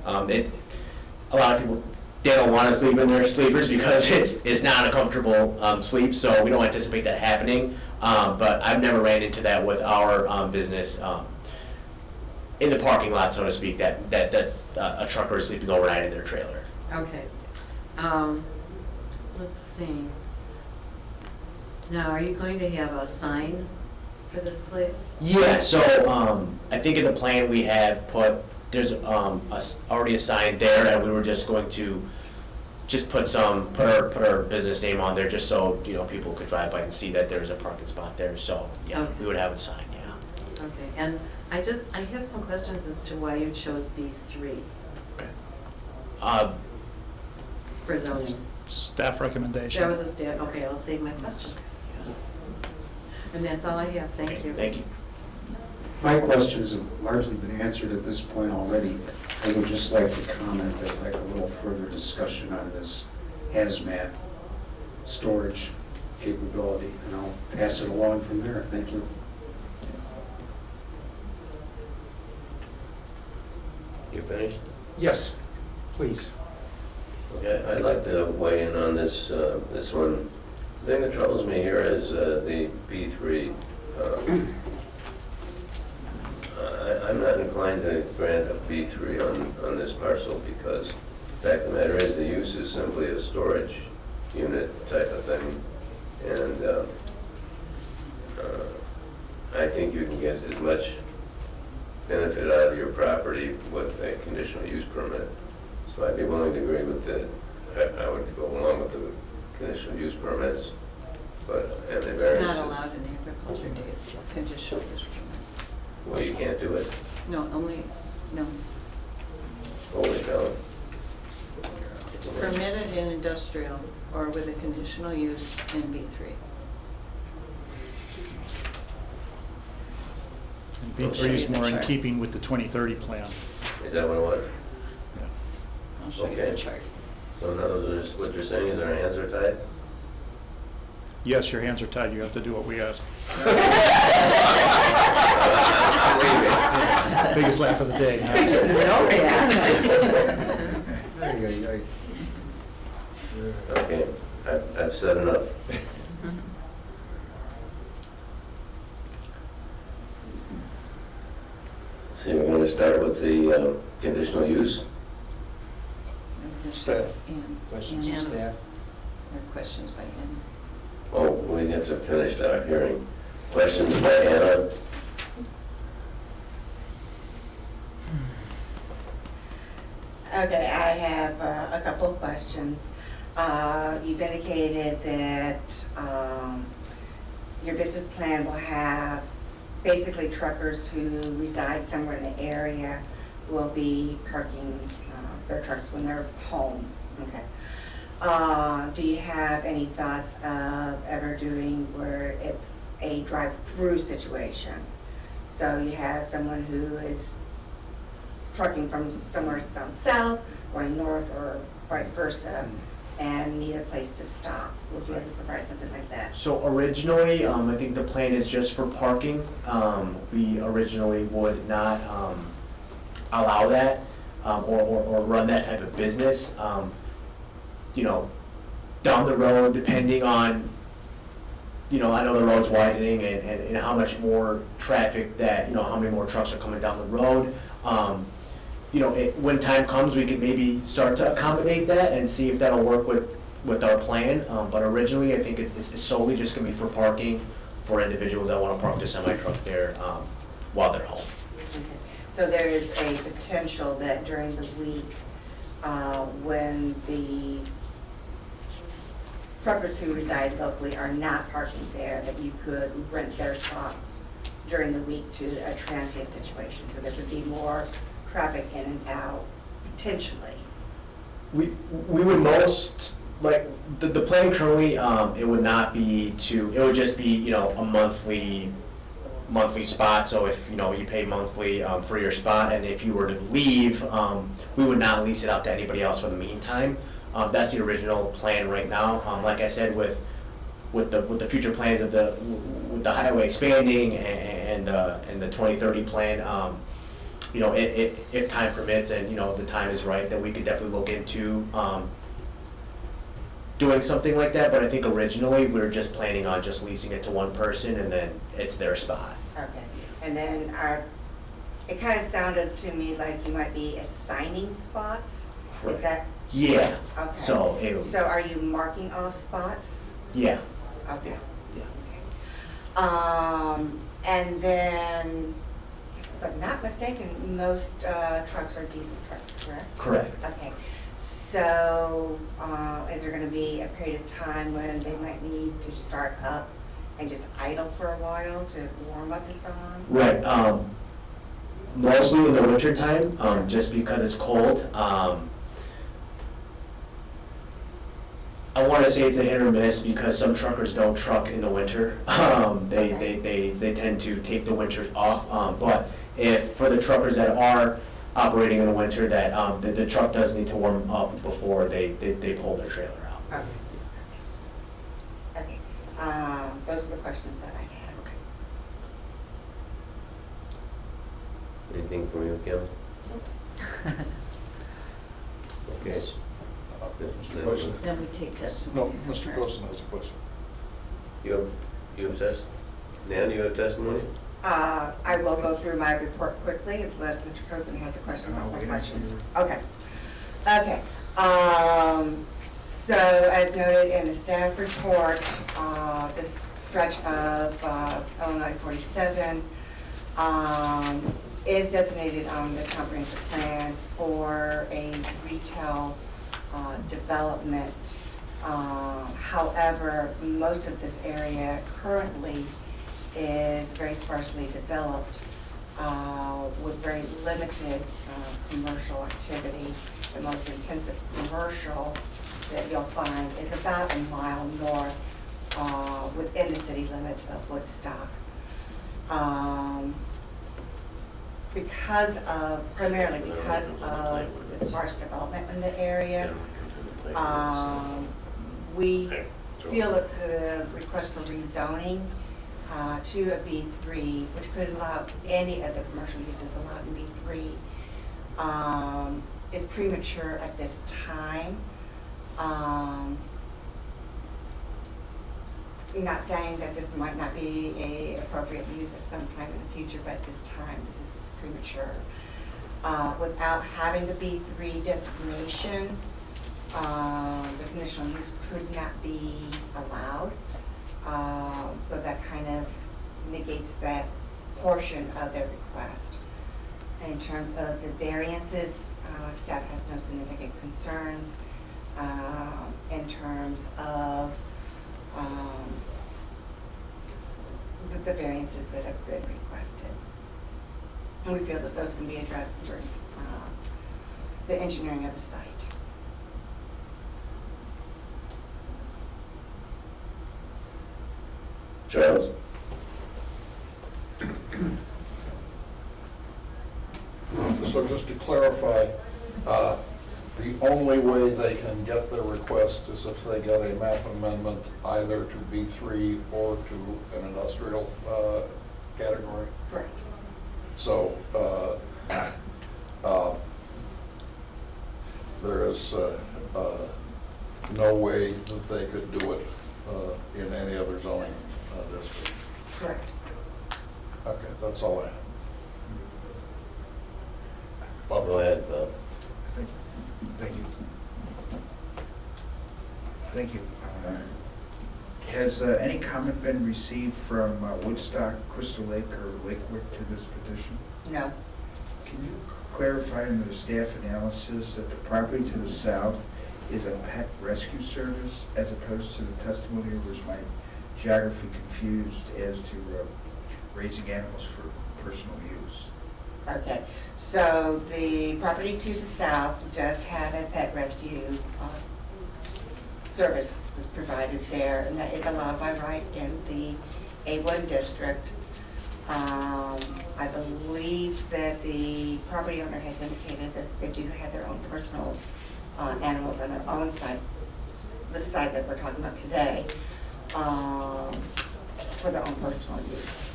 A lot of people, they don't want to sleep in their sleepers because it's not a comfortable sleep. So we don't anticipate that happening. But I've never ran into that with our business. In the parking lot, so to speak, that a trucker is sleeping overnight in their trailer. Okay. Let's see. Now, are you going to have a sign for this place? Yeah, so I think in the plan we have there's already a sign there, and we were just going to put our business name on there just so people could drive by and see that there's a parking spot there. So yeah, Okay. We would have a sign. Yeah. Okay, and I have some questions as to why you chose B3 Okay. for zoning. Staff recommendation. That was a stat, okay, I'll save my questions. And that's all I have, thank you. Thank you. My questions have largely been answered at this point already. I would just like to comment that I'd like a little further discussion on this hazmat storage capability, and I'll pass it along from there. Thank you. You finished? Yes, please. Okay, I'd like to weigh in on this one. The thing that troubles me here is the B3. I'm not inclined to grant a B3 on this parcel because the fact of the matter is the use is simply a storage unit type of thing. And I think you can get as much benefit out of your property with a conditional use permit. So I'd be willing to agree with I would go along with the conditional use permits, and the It's variance. not allowed in agriculture, Dave, conditional use permit. Well, you can't do it. No. Holy cow. It's permitted in industrial or with a conditional use in B3. And B3 is more in keeping with the 2030 plan. Is that what it was? Yeah. I'll show you Okay. the chart. So in other words, what you're saying is our hands are tied? Yes, your hands are tied. You have to do what we ask. I'm leaving. Biggest laugh of the day. Okay, I've said enough. See, we're going to start with the conditional use. Staff. Questions Ann. from staff? Or questions by Ann. Oh, we have to finish our hearing. Questions by Anna? Okay, I have a couple of questions. You've indicated that your business plan will have basically truckers who reside somewhere in the area will be parking their trucks when they're home. Okay. Do you have any thoughts of ever doing where it's a drive-through situation? So you have someone who is trucking from somewhere down south, going north, or vice versa, and need a place to stop, would you ever provide something like that? So originally, I think the plan is just for parking. We originally would not allow that or run that type of business. You know, down the road, depending on, you know, I know the road's widening and how much more traffic that, you know, how many more trucks are coming down the road. You know, when time comes, we could maybe start to accommodate that and see if that'll work with our plan. But originally, I think it's solely just gonna be for parking for individuals that wanna park their semi-truck there while they're home. Okay. So there is a potential that during the week, when the truckers who reside locally are not parking there, that you could rent their spot during the week to a transient situation, so there could be more traffic in and out potentially. We would most, like, the plan currently, it would not be it would just be, you know, a monthly spot. So if, you know, you pay monthly for your spot, and if you were to leave, we would not lease it out to anybody else for the meantime. That's the original plan right now. Like I said, with the future plans of with the highway expanding and the 2030 plan, you know, if time permits and, you know, the time is right, then we could definitely look into doing something like that. But I think originally we were just planning on just leasing it to one person, and then it's their spot. Okay, and then it kind of sounded to me like you might be assigning spots, is that? Yeah. Okay. So are you marking off spots? yeah. Okay. Yeah. And then, if I'm not mistaken, most trucks are diesel trucks, correct? Correct. Okay, so is there gonna be a period of time when they might need to start up and just idle for a while to warm up and so on? Right. Mostly in the winter time, just because it's cold. I want to say it's a hit or miss because some truckers don't truck in the winter. They tend to take the winters off. But if for the truckers that are operating in the winter, that the truck does need to warm up before they pull their trailer out. Okay. Those are the questions that I had. Anything from you, Kim? Okay. Mr. Coulson. Then we take testimony. No, Mr. Coulson has a question. You have Nan, you have testimony? I will go through my report quickly unless Mr. Coulson has a question about my questions. Okay. Okay. So as noted in the staff report, this stretch of Illinois 47 is designated on the comprehensive plan for a retail development. However, most of this area currently is very sparsely developed with very limited commercial activity. The most intensive commercial that you'll find is about a mile north within the city limits of Woodstock. Primarily because of the sparse development in the area, we feel that the request for rezoning to a B3, which could allow any of the commercial uses allowed in B3, is premature at this time. I'm not saying that this might not be an appropriate use at some time in the future, but at this time, this is premature. Without having the B3 designation, the conditional use could not be allowed. So that kind of negates that portion of their request. In terms of the variances, staff has no significant concerns in terms of the variances that have been requested. And we feel that those can be addressed during the engineering of the site. Charles? So just to clarify, the only way they can get their request is if they get a map amendment either to B3 or to an industrial category. Correct. So there is no way that they could do it in any other zoning district. Correct. Okay, that's all I have. Bob? Go ahead, Bob. Thank you. Thank you. Has any comment been received from Woodstock, Crystal Lake, or Lakewood to this petition? No. Can you clarify in the staff analysis that the property to the south is a pet rescue service as opposed to the testimony, or was my geography confused as to raising animals for personal use? Okay, so the property to the south does have a pet rescue service that's provided there, and that is allowed by right in the A1 district. I believe that the property owner has indicated that they do have their own personal animals on their own site, this site that we're talking about today, for their own personal use.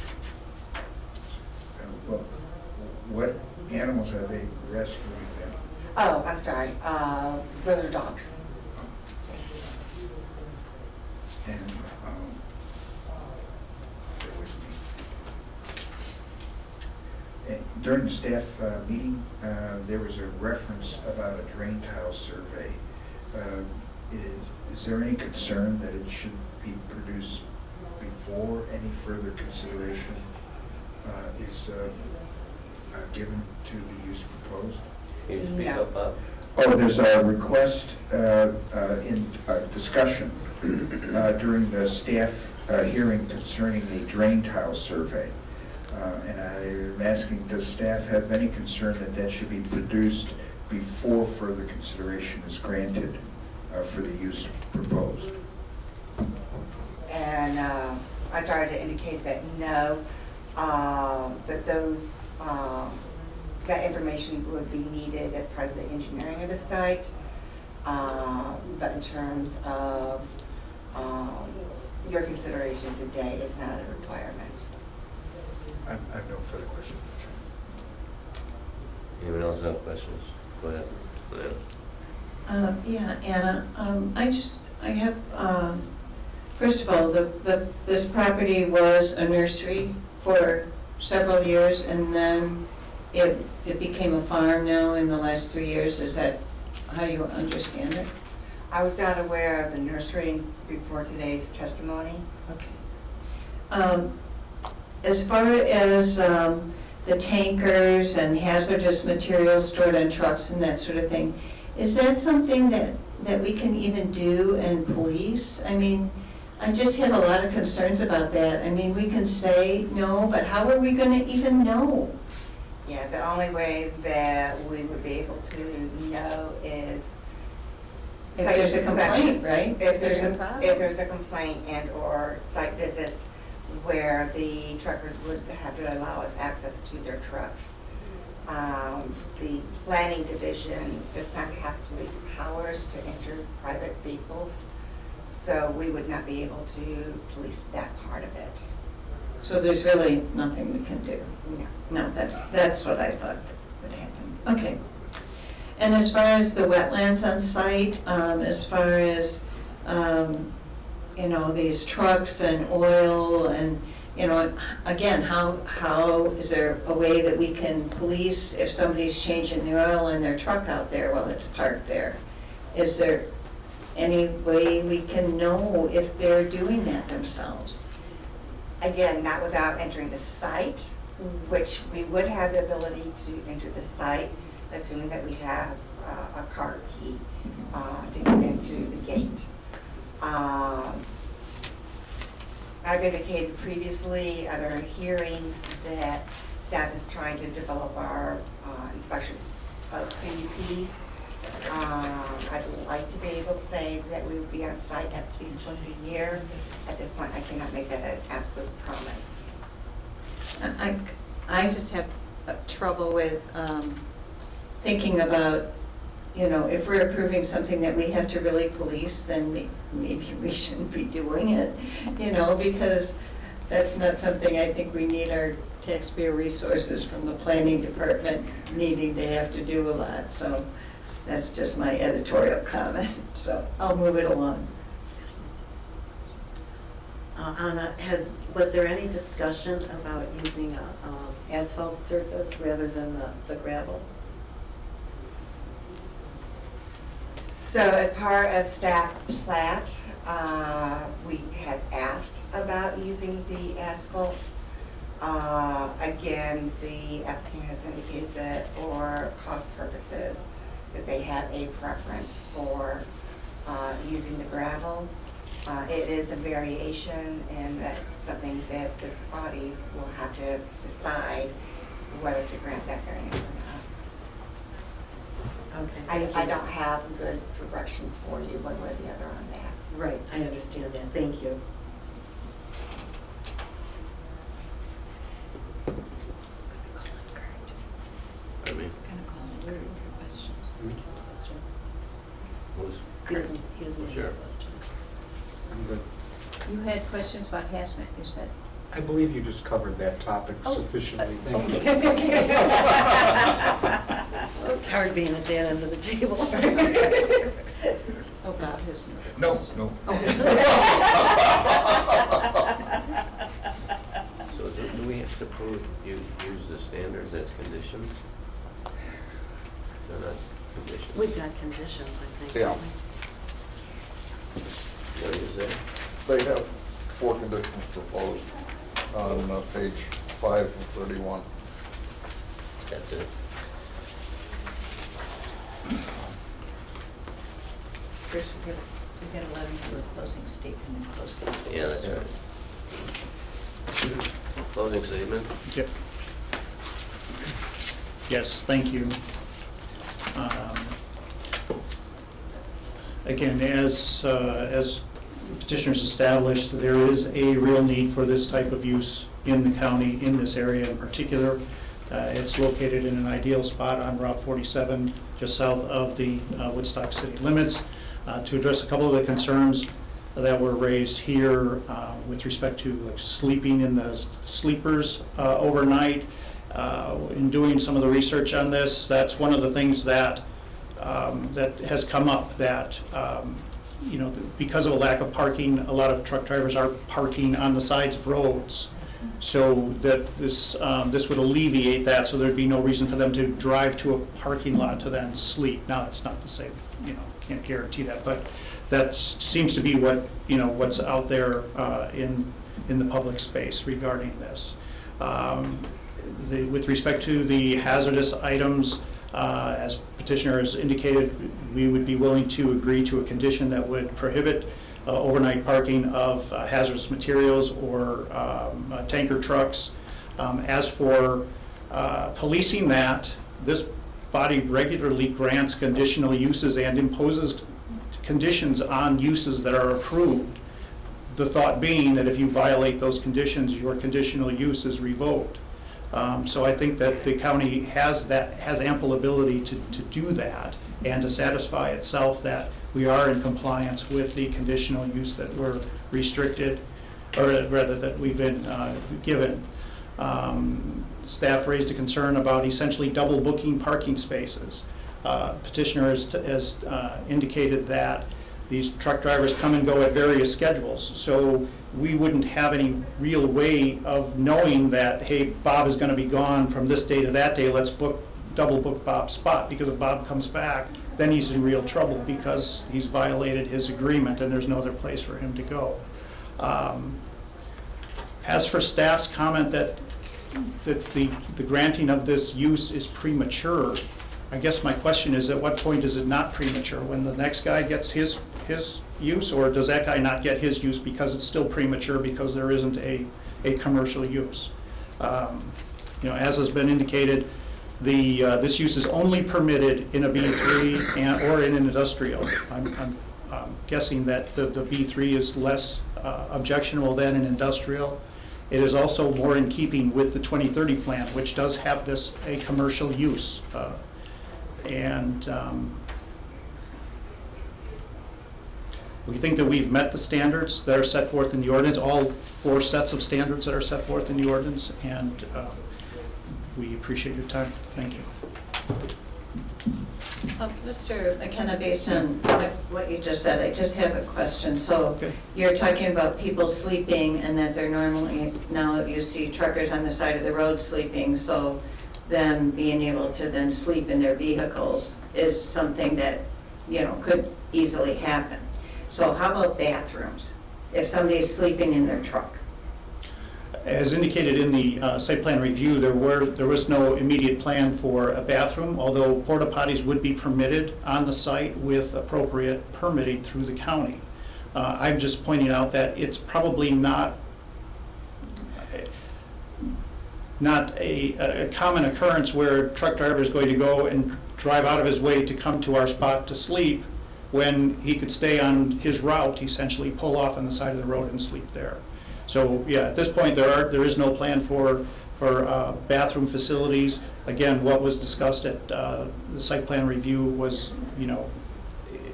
Well, what animals are they rescuing then? Oh, I'm sorry, those are dogs. And bear with me. And during the staff meeting, there was a reference about a drain tile survey. Is there any concern that it should be produced before any further consideration is given to the use proposed? Can you speak No. up, Bob? Oh, there's a request in discussion during the staff hearing concerning the drain tile survey. And I'm asking, does staff have any concern that that should be produced before further consideration is granted for the use proposed? And I started to indicate that no, that those, that information would be needed as part of the engineering of the site. But in terms of your consideration today, it's not a requirement. I have no further questions. Anyone else have questions? Go ahead. Lynn. Yeah, Anna, I have, first of all, this property was a nursery for several years, and then it became a farm now in the last 3 years. Is that how you understand it? I was not aware of the nursery before today's testimony. Okay. As far as the tankers and hazardous materials stored on trucks and that sort of thing, is that something that we can even do and police? I mean, I just have a lot of concerns about that. I mean, we can say no, but how are we going to even know? Yeah, the only way that we would be able to know is If site there's a complaint, inspections. right? If there's a a, problem. if there's a complaint and or site visits where the truckers would have to allow us access to their trucks. The planning division does not have police powers to enter private vehicles, so we would not be able to police that part of it. So there's really nothing we can do? No. No, that's what I thought would happen. Okay. And as far as the wetlands on site, as far as, these trucks and oil and, again, how is there a way that we can police if somebody's changing the oil in their truck out there while it's parked there? Is there any way we can know if they're doing that themselves? Again, not without entering the site, which we would have the ability to enter the site, assuming that we have a car key to get into the gate. I've indicated previously, other hearings, that staff is trying to develop our inspection of CUPs. I'd like to be able to say that we would be on site at least once a year. At this point, I cannot make that an absolute promise. I just have trouble with thinking about, you know, if we're approving something that we have to really police, then maybe we shouldn't be doing it, you know, because that's not something I think we need our taxpayer resources from the planning department needing to have to do a lot. So that's just my editorial comment. So I'll move it along. Anna, was there any discussion about using a asphalt surface rather than the gravel? So as part of staff plat, we had asked about using the asphalt. Again, the applicant has indicated that for cost purposes, that they have a preference for using the gravel. It is a variation, and that's something that this body will have to decide whether to grant that variance or not. Okay. I don't have good direction for you one way or the other on that. Right, I understand that. Thank you. I mean, He doesn't have Sure. questions. I'm good. You had questions about hazmat, you said? I believe you just covered that topic sufficiently. Thank you. Well, it's hard being at that end of the table. Oh, Bob has No, no. so do we have to use the standards as conditions? They're not conditions. We've got conditions, I think. Yeah. What is that? They have 4 conditions proposed on page 5 of 31. That's it? First, we got to let him do a closing statement and close. Yeah, that's right. Closing statement? Yep. Yes, thank you. Again, as petitioners established, there is a real need for this type of use in the county, in this area in particular. It's located in an ideal spot on Route 47, just south of the Woodstock city limits. To address a couple of the concerns that were raised here with respect to like sleeping in the sleepers overnight. In doing some of the research on this, that's one of the things that that has come up, that you know, because of a lack of parking, a lot of truck drivers are parking on the sides of roads. So that this would alleviate that, so there'd be no reason for them to drive to a parking lot to then sleep. Now, it's not to say, you know, can't guarantee that, but that seems to be what, you know, what's out there in the public space regarding this. With respect to the hazardous items, as petitioner has indicated, we would be willing to agree to a condition that would prohibit overnight parking of hazardous materials or tanker trucks. As for policing that, this body regularly grants conditional uses and imposes conditions on uses that are approved. The thought being that if you violate those conditions, your conditional use is revoked. So I think that the county has ample ability to do that and to satisfy itself that we are in compliance with the conditional use that we're restricted, or rather that we've been given. Staff raised a concern about essentially double booking parking spaces. Petitioner has indicated that these truck drivers come and go at various schedules, so we wouldn't have any real way of knowing that, hey, Bob is going to be gone from this day to that day, let's double book Bob's spot, because if Bob comes back, then he's in real trouble because he's violated his agreement and there's no other place for him to go. As for staff's comment that the granting of this use is premature, I guess my question is, at what point is it not premature? When the next guy gets his use, or does that guy not get his use because it's still premature because there isn't a commercial use? You know, as has been indicated, this use is only permitted in a B3 or in an industrial. I'm guessing that the B3 is less objectionable than an industrial. It is also more in keeping with the 2030 plan, which does have a commercial use. We think that we've met the standards that are set forth in the ordinance, all 4 sets of standards that are set forth in the ordinance, and we appreciate your time. Thank you. Mr. McKenna, based on what you just said, I just have a question. So Okay. you're talking about people sleeping and that they're normally, now you see truckers on the side of the road sleeping, so them being able to then sleep in their vehicles is something that, you know, could easily happen. So how about bathrooms? If somebody's sleeping in their truck? As indicated in the site plan review, there was no immediate plan for a bathroom, although porta potties would be permitted on the site with appropriate permitting through the county. I'm just pointing out that it's probably not a common occurrence where a truck driver is going to go and drive out of his way to come to our spot to sleep when he could stay on his route, essentially pull off on the side of the road and sleep there. So, yeah, at this point, there is no plan for bathroom facilities. Again, what was discussed at the site plan review was, you know,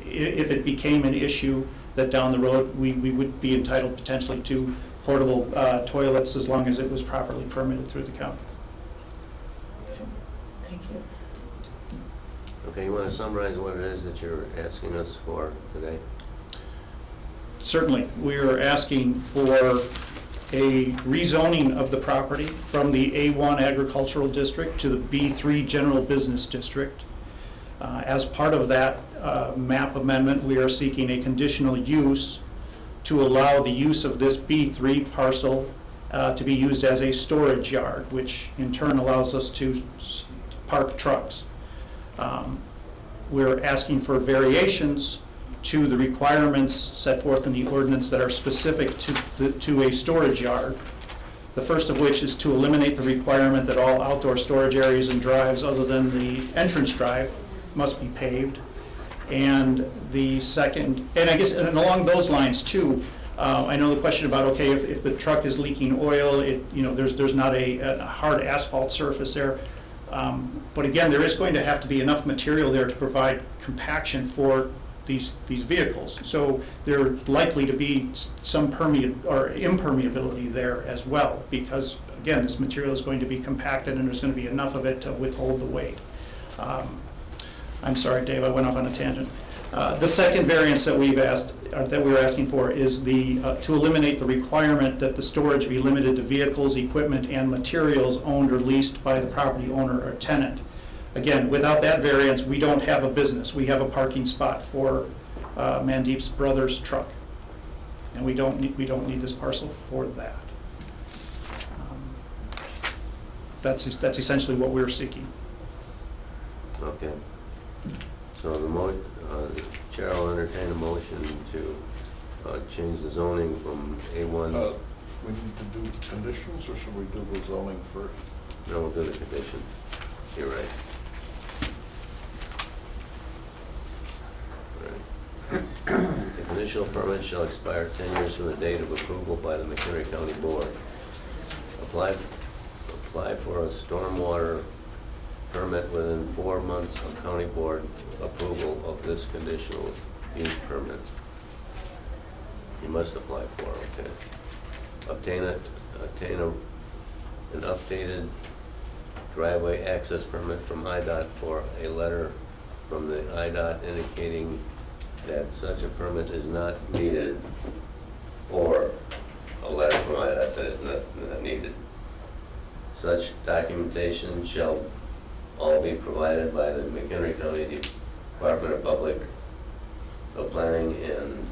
if it became an issue that down the road, we would be entitled potentially to portable toilets as long as it was properly permitted through the county. Thank you. Okay, you want to summarize what it is that you're asking us for today? Certainly, we are asking for a rezoning of the property from the A1 agricultural district to the B3 general business district. As part of that map amendment, we are seeking a conditional use to allow the use of this B3 parcel to be used as a storage yard, which in turn allows us to park trucks. We're asking for variations to the requirements set forth in the ordinance that are specific to a storage yard. The first of which is to eliminate the requirement that all outdoor storage areas and drives other than the entrance drive must be paved. And the second, and I guess, and along those lines too, I know the question about, okay, if the truck is leaking oil, there's not a hard asphalt surface there. But again, there is going to have to be enough material there to provide compaction for these vehicles. So there's likely to be some impermeability there as well, because again, this material is going to be compacted and there's going to be enough of it to withhold the weight. I'm sorry, Dave, I went off on a tangent. The second variance that we're asking for is to eliminate the requirement that the storage be limited to vehicles, equipment, and materials owned or leased by the property owner or tenant. Again, without that variance, we don't have a business. We have a parking spot for Mandeep's brother's truck, and we don't need this parcel for that. That's essentially what we're seeking. Okay. So the chair will entertain a motion to change the zoning from A1. We need to do conditions, or should we do the zoning first? No, we'll do the condition. You're right. The conditional permit shall expire 10 years from the date of approval by the McHenry County Board. Apply for a stormwater permit within 4 months of County Board approval of this conditional use permit. You must apply for, okay. Obtain an updated driveway access permit from IDOT for a letter from the IDOT indicating that such a permit is not needed, or a letter from IDOT that is not needed. Such documentation shall all be provided by the McHenry County Department of Public Planning and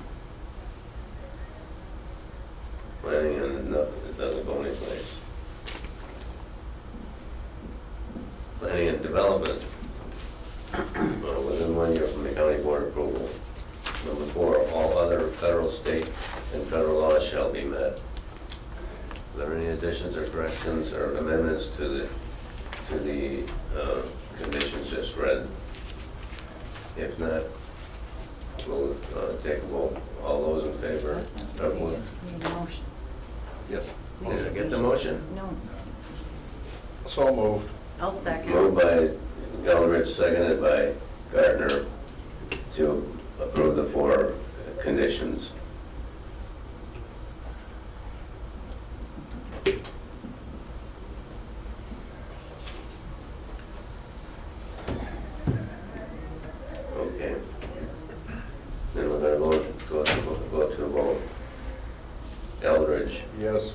it doesn't go anyplace. Planning and Development within 1 year from the County Board approval. Number 4, all other federal, state, and federal laws shall be met. Are there any additions or corrections or amendments to the conditions just read? If not, we'll take a vote. All those in favor? Need a motion. Yes. Did I get the motion? No. So moved. I'll second. Moved by Gallerich, seconded by Gardner, to approve the 4 conditions. Okay. Then we're gonna go to a vote. Eldridge, Yes.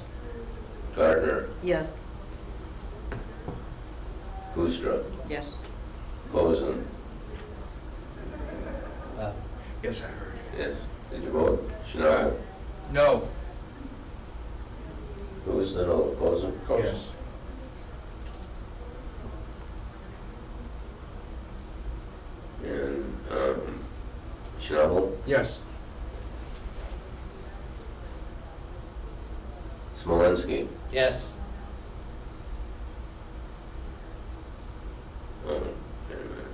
Gardner, Yes. Boostra, Yes. Cozen. Yes, I heard. Yes. Did you vote? Schnabel? No. Who was the no? Cozen? Yes. And Schnabel? Yes. Smolenski? Yes. Wait a minute.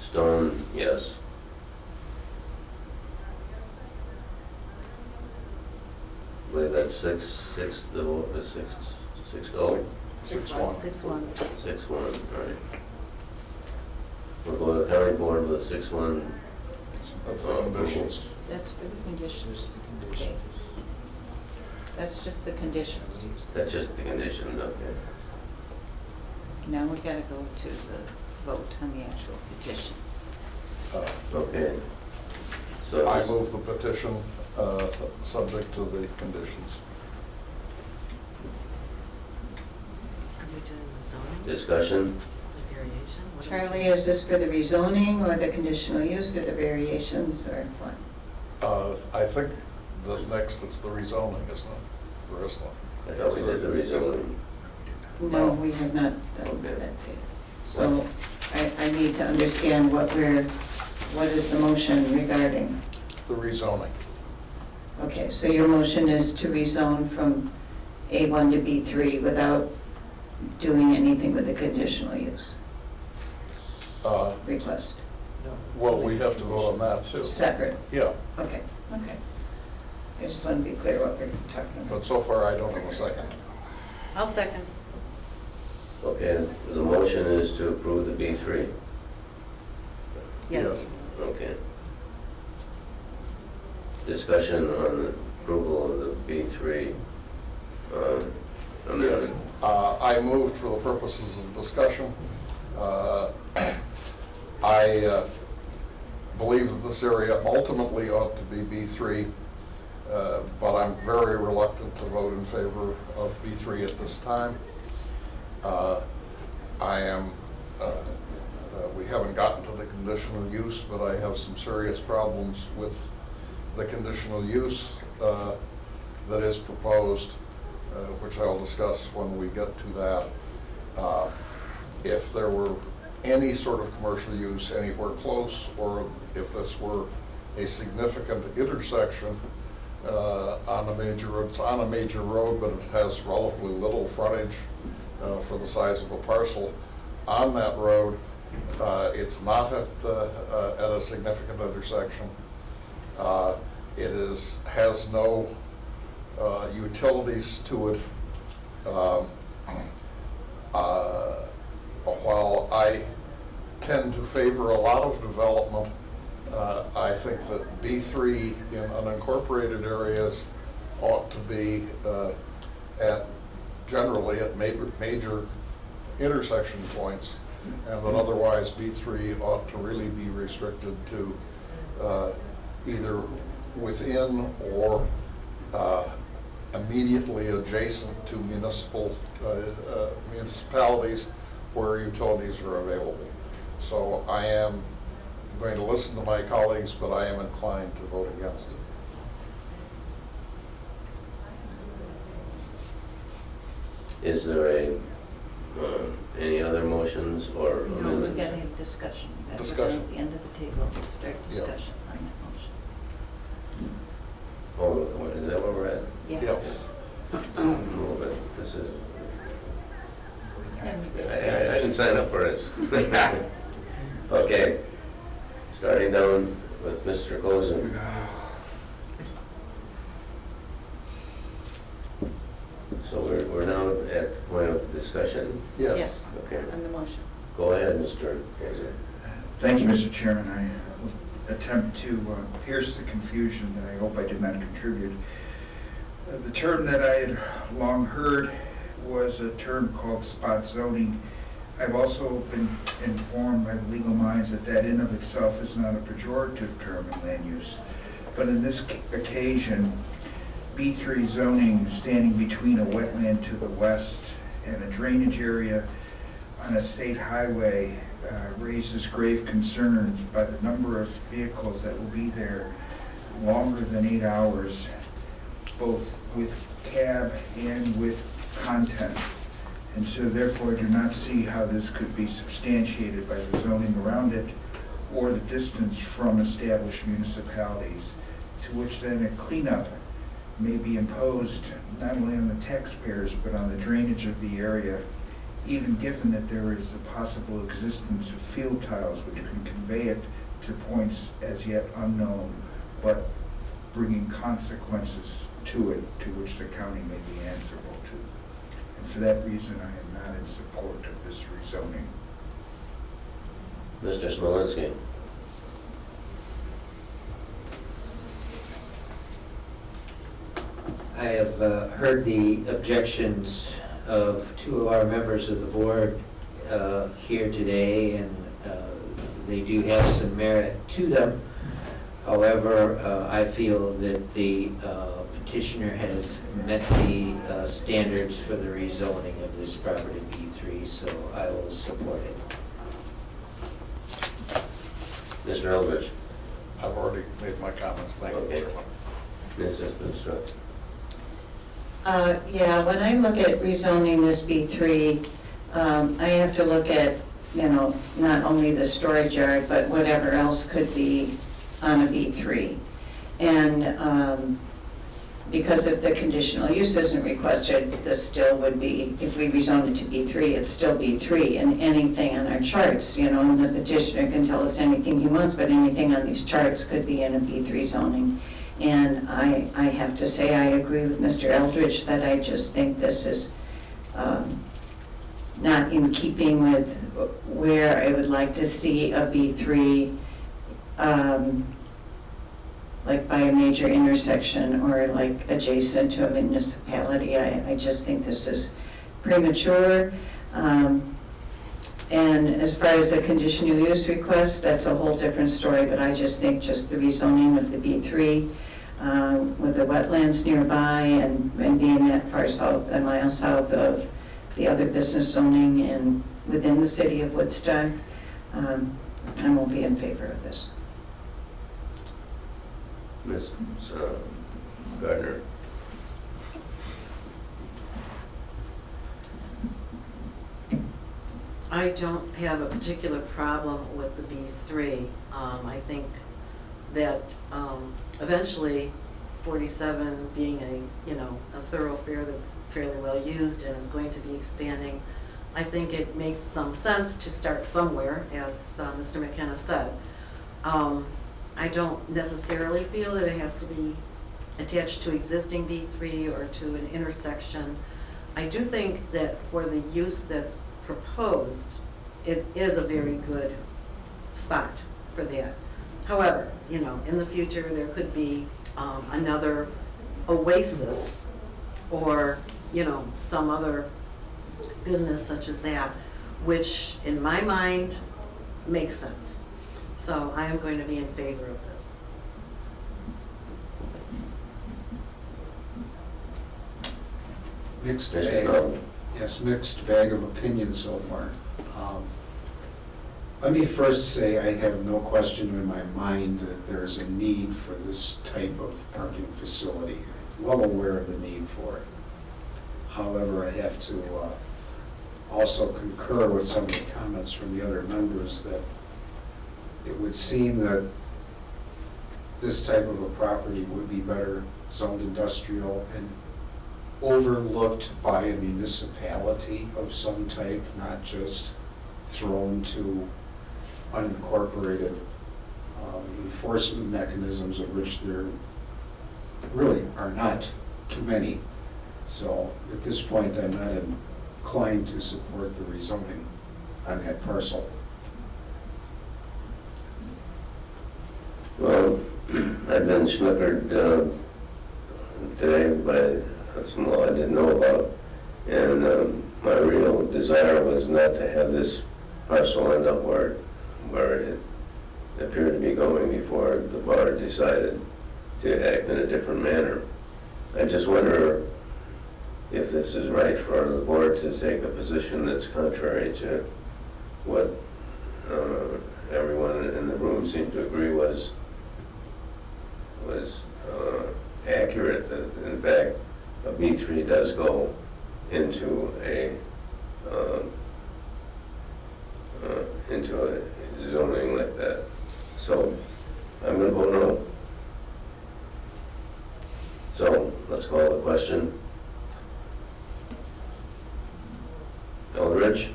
Stone, yes. I believe that's the vote is six oh, 6-1. 6-1. 6-1, all right. We'll go to the county board with 6-1. That's the conditions. That's for the conditions. Okay. That's just the conditions. That's just the condition, okay. Now we gotta go to the vote on the actual petition. Okay. So I move the petition, subject to the conditions. Are we doing the zoning, discussion, the variation? What are we Charlie, doing? is this for the rezoning or the conditional use or the variations or what? I think the next, it's the rezoning, isn't it? Or isn't it? I thought we did the rezoning. No, we have not done Okay. that yet. So I need to understand what is the motion regarding? The rezoning. Okay, so your motion is to rezone from A1 to B3 without doing anything with the conditional use request? Well, we have to vote on that too. Separate? Yeah, Okay. I just want to be clear what we're talking about. but so far I don't have a second. I'll second. Okay, the motion is to approve the B3. Yes. Okay. Discussion on the approval of the B3 Yes. amendment. I moved for the purposes of discussion. I believe that this area ultimately ought to be B3, but I'm very reluctant to vote in favor of B3 at this time. We haven't gotten to the conditional use, but I have some serious problems with the conditional use that is proposed, which I'll discuss when we get to that. If there were any sort of commercial use anywhere close, or if this were a significant intersection on a major road, it's on a major road, but it has relatively little frontage for the size of the parcel on that road. It's not at a significant intersection. It has no utilities to it. While I tend to favor a lot of development, I think that B3 in unincorporated areas ought to be generally at major intersection points, and that otherwise B3 ought to really be restricted to either within or immediately adjacent to municipalities where utilities are available. So I am going to listen to my colleagues, but I am inclined to vote against it. Is there any other motions or No, we amendments? gotta have discussion. We gotta go Discussion. down at the end of the table and start Yeah. discussion on that motion. Oh, is that where we're at? Yeah. Move it. This is, I didn't sign up for this. Okay, starting down with Mr. Cozen. So we're now at the point of discussion. Yes. Okay. On the motion. Go ahead, Mr. Kaiser. Thank you, Mr. Chairman. I will attempt to pierce the confusion that I hope I did not contribute. The term that I had long heard was a term called spot zoning. I've also been informed by the legal minds that that in of itself is not a pejorative term in land use. But in this occasion, B3 zoning standing between a wetland to the west and a drainage area on a state highway raises grave concerns by the number of vehicles that will be there longer than 8 hours, both with cab and with content. And so therefore I do not see how this could be substantiated by the zoning around it or the distance from established municipalities, to which then a cleanup may be imposed not only on the taxpayers but on the drainage of the area, even given that there is the possible existence of field tiles which can convey it to points as yet unknown, but bringing consequences to it to which the county may be answerable to. And for that reason, I am not in support of this rezoning. Mr. Smolinski. I have heard the objections of two of our members of the board here today, and they do have some merit to them. However, I feel that the petitioner has met the standards for the rezoning of this property B3, so I will support it. Mr. Eldridge. I've already made my comments, thank you, Okay. Chairman. Mrs. Boonstra. Yeah, when I look at rezoning this B3, I have to look at, not only the storage yard, but whatever else could be on a B3. And because if the conditional use isn't requested, this still would be, if we rezoned it to B3, it'd still B3. And anything on our charts, and the petitioner can tell us anything he wants, but anything on these charts could be in a B3 zoning. And I have to say I agree with Mr. Eldridge that I just think this is not in keeping with where I would like to see a B3, like by a major intersection or like adjacent to a municipality. I just think this is premature. And as far as the conditional use request, that's a whole different story, but I just think just the rezoning of the B3 with the wetlands nearby and being that far south, a mile south of the other business zoning and within the city of Woodstock, I won't be in favor of this. Ms. Gardner. I don't have a particular problem with the B3. I think that eventually 47 being a thoroughfare that's fairly well used and is going to be expanding, I think it makes some sense to start somewhere, as Mr. McKenna said. I don't necessarily feel that it has to be attached to existing B3 or to an intersection. I do think that for the use that's proposed, it is a very good spot for that. However, in the future there could be another oasis or, some other business such as that, which in my mind makes sense. So I am going to be in favor of this. Mixed Mr. bag. Melton. Yes, mixed bag of opinions so far. Let me first say I have no question in my mind that there's a need for this type of parking facility. Well aware of the need for it. However, I have to also concur with some of the comments from the other members that it would seem that this type of a property would be better zoned industrial and overlooked by a municipality of some type, not just thrown to unincorporated enforcement mechanisms, of which there really are not too many. So at this point, I'm not inclined to support the rezoning. on that parcel? Well, I've been snookered today by some law I didn't know about, and my real desire was not to have this parcel end up where it appeared to be going before the board decided to act in a different manner. I just wonder if this is right for the board to take a position that's contrary to what everyone in the room seemed to agree was accurate. That in fact, a B3 does go into a zoning like that. So I'm going to vote no. So let's call the question. Eldridge,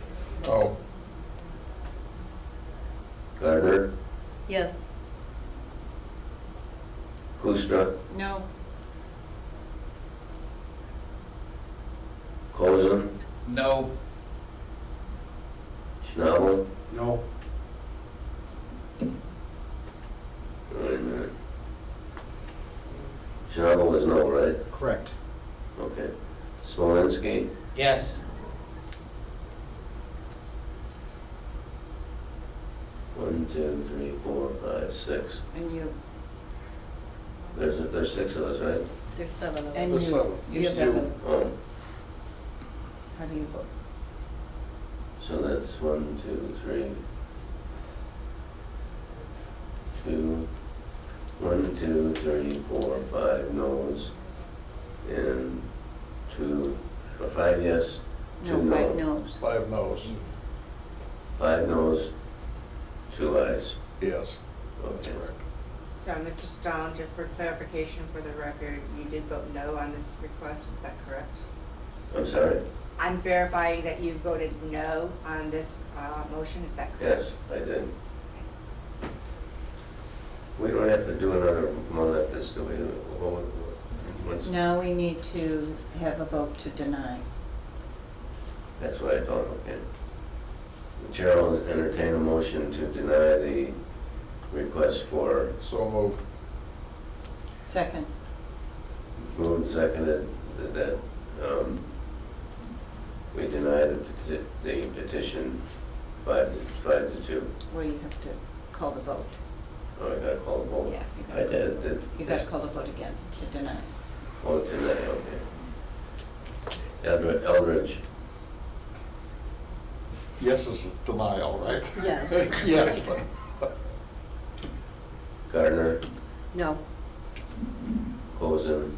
Oh, Gardner, Yes. Kustra, No. Cozen, no. Schnabel, No. wait a minute. Schnabel was no, right? Correct. Okay. Smolenski, Yes. 1, 2, 3, 4, 5, 6. And you, There's 6 of us, right? There's 7 of and us. There's you, 7. you're You. 7. Oh, How do you vote? so that's 1, 2, 3. 2, 1, 2, 3, 4, 5 no's, and 5 yes, 2 No, 5 no. no's. 5 no's. 5 no's, 2 ayes. Yes, that's Okay. correct. So, Mr. Stone, just for clarification for the record, you did vote no on this request, is that correct? I'm sorry? I'm verifying that you voted no on this motion, is that correct? Yes, I did. We don't have to do another one like this, do we? Once- Now we need to have a vote to deny. That's what I thought, okay. The chair will entertain a motion to deny the request for, So moved. Second. moved, seconded, that we deny the petition 5 to 2. Well, you have to call the vote. Oh, I gotta call the vote? Yeah, you I gotta- did. You got to call the vote again to deny. Oh, tonight, okay. Eldridge, Yes is denial, right? Yes. Yes. Gardner, No. Cozen,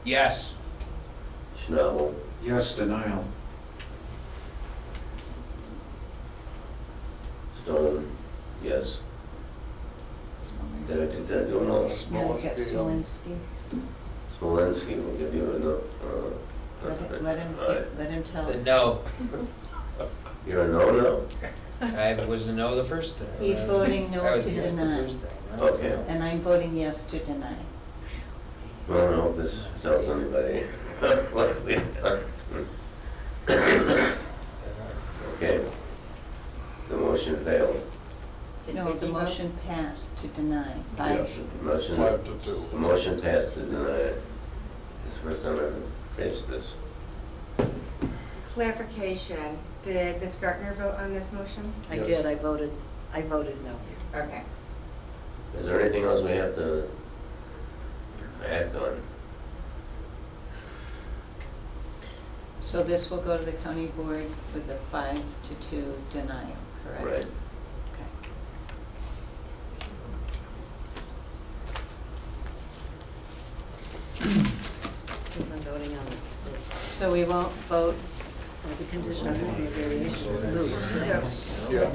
Yes. Schnabel, Yes, denial. Stone, yes. Did I do no? Now you got Smolinski. Smolenski will give you a no. Let him tell. no. You're a no? I was a no the first time. He's voting no I was to yes the deny. first time, right? Okay. And I'm voting yes to deny. I don't know if this tells anybody what we've done. Okay. The motion failed. No, the motion passed to deny. Yes. Motion- 5 to 2. The motion passed to deny it. It's the first time I've ever faced this. Clarification, did Ms. Gartner vote on this motion? I Yes. did, I voted no. Okay. Is there anything else we have to act on? So this will go to the county board with a 5 to 2 denial, correct? Right. Okay. I'm voting on it. So we won't vote, The condition of use variation is moved. Yeah.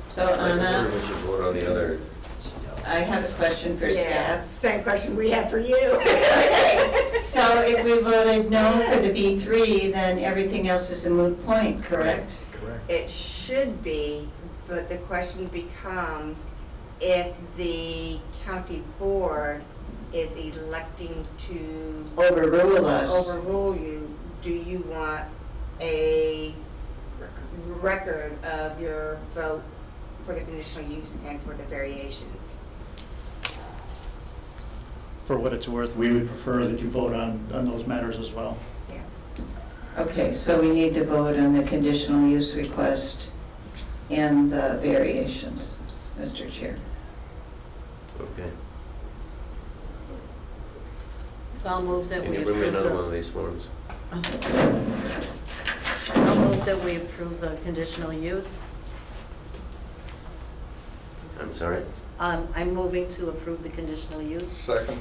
so Anna, We should vote on the other. I have a question for staff. Same question we had for you. So if we voted no for the B3, then everything else is a moot point, correct? It should be, but the question becomes, if the county board is electing to Overrule us. overrule you, do you want a record of your vote for the conditional use and for the variations. For what it's worth, we would prefer that you vote on those matters as well. Okay, so we need to vote on the conditional use request and the variations, Mr. Chair. Okay. So I'll move that Can we you bring me approve another one the, of these forms? I'll move that we approve the conditional use. I'm sorry? I'm moving to approve the conditional use. Second.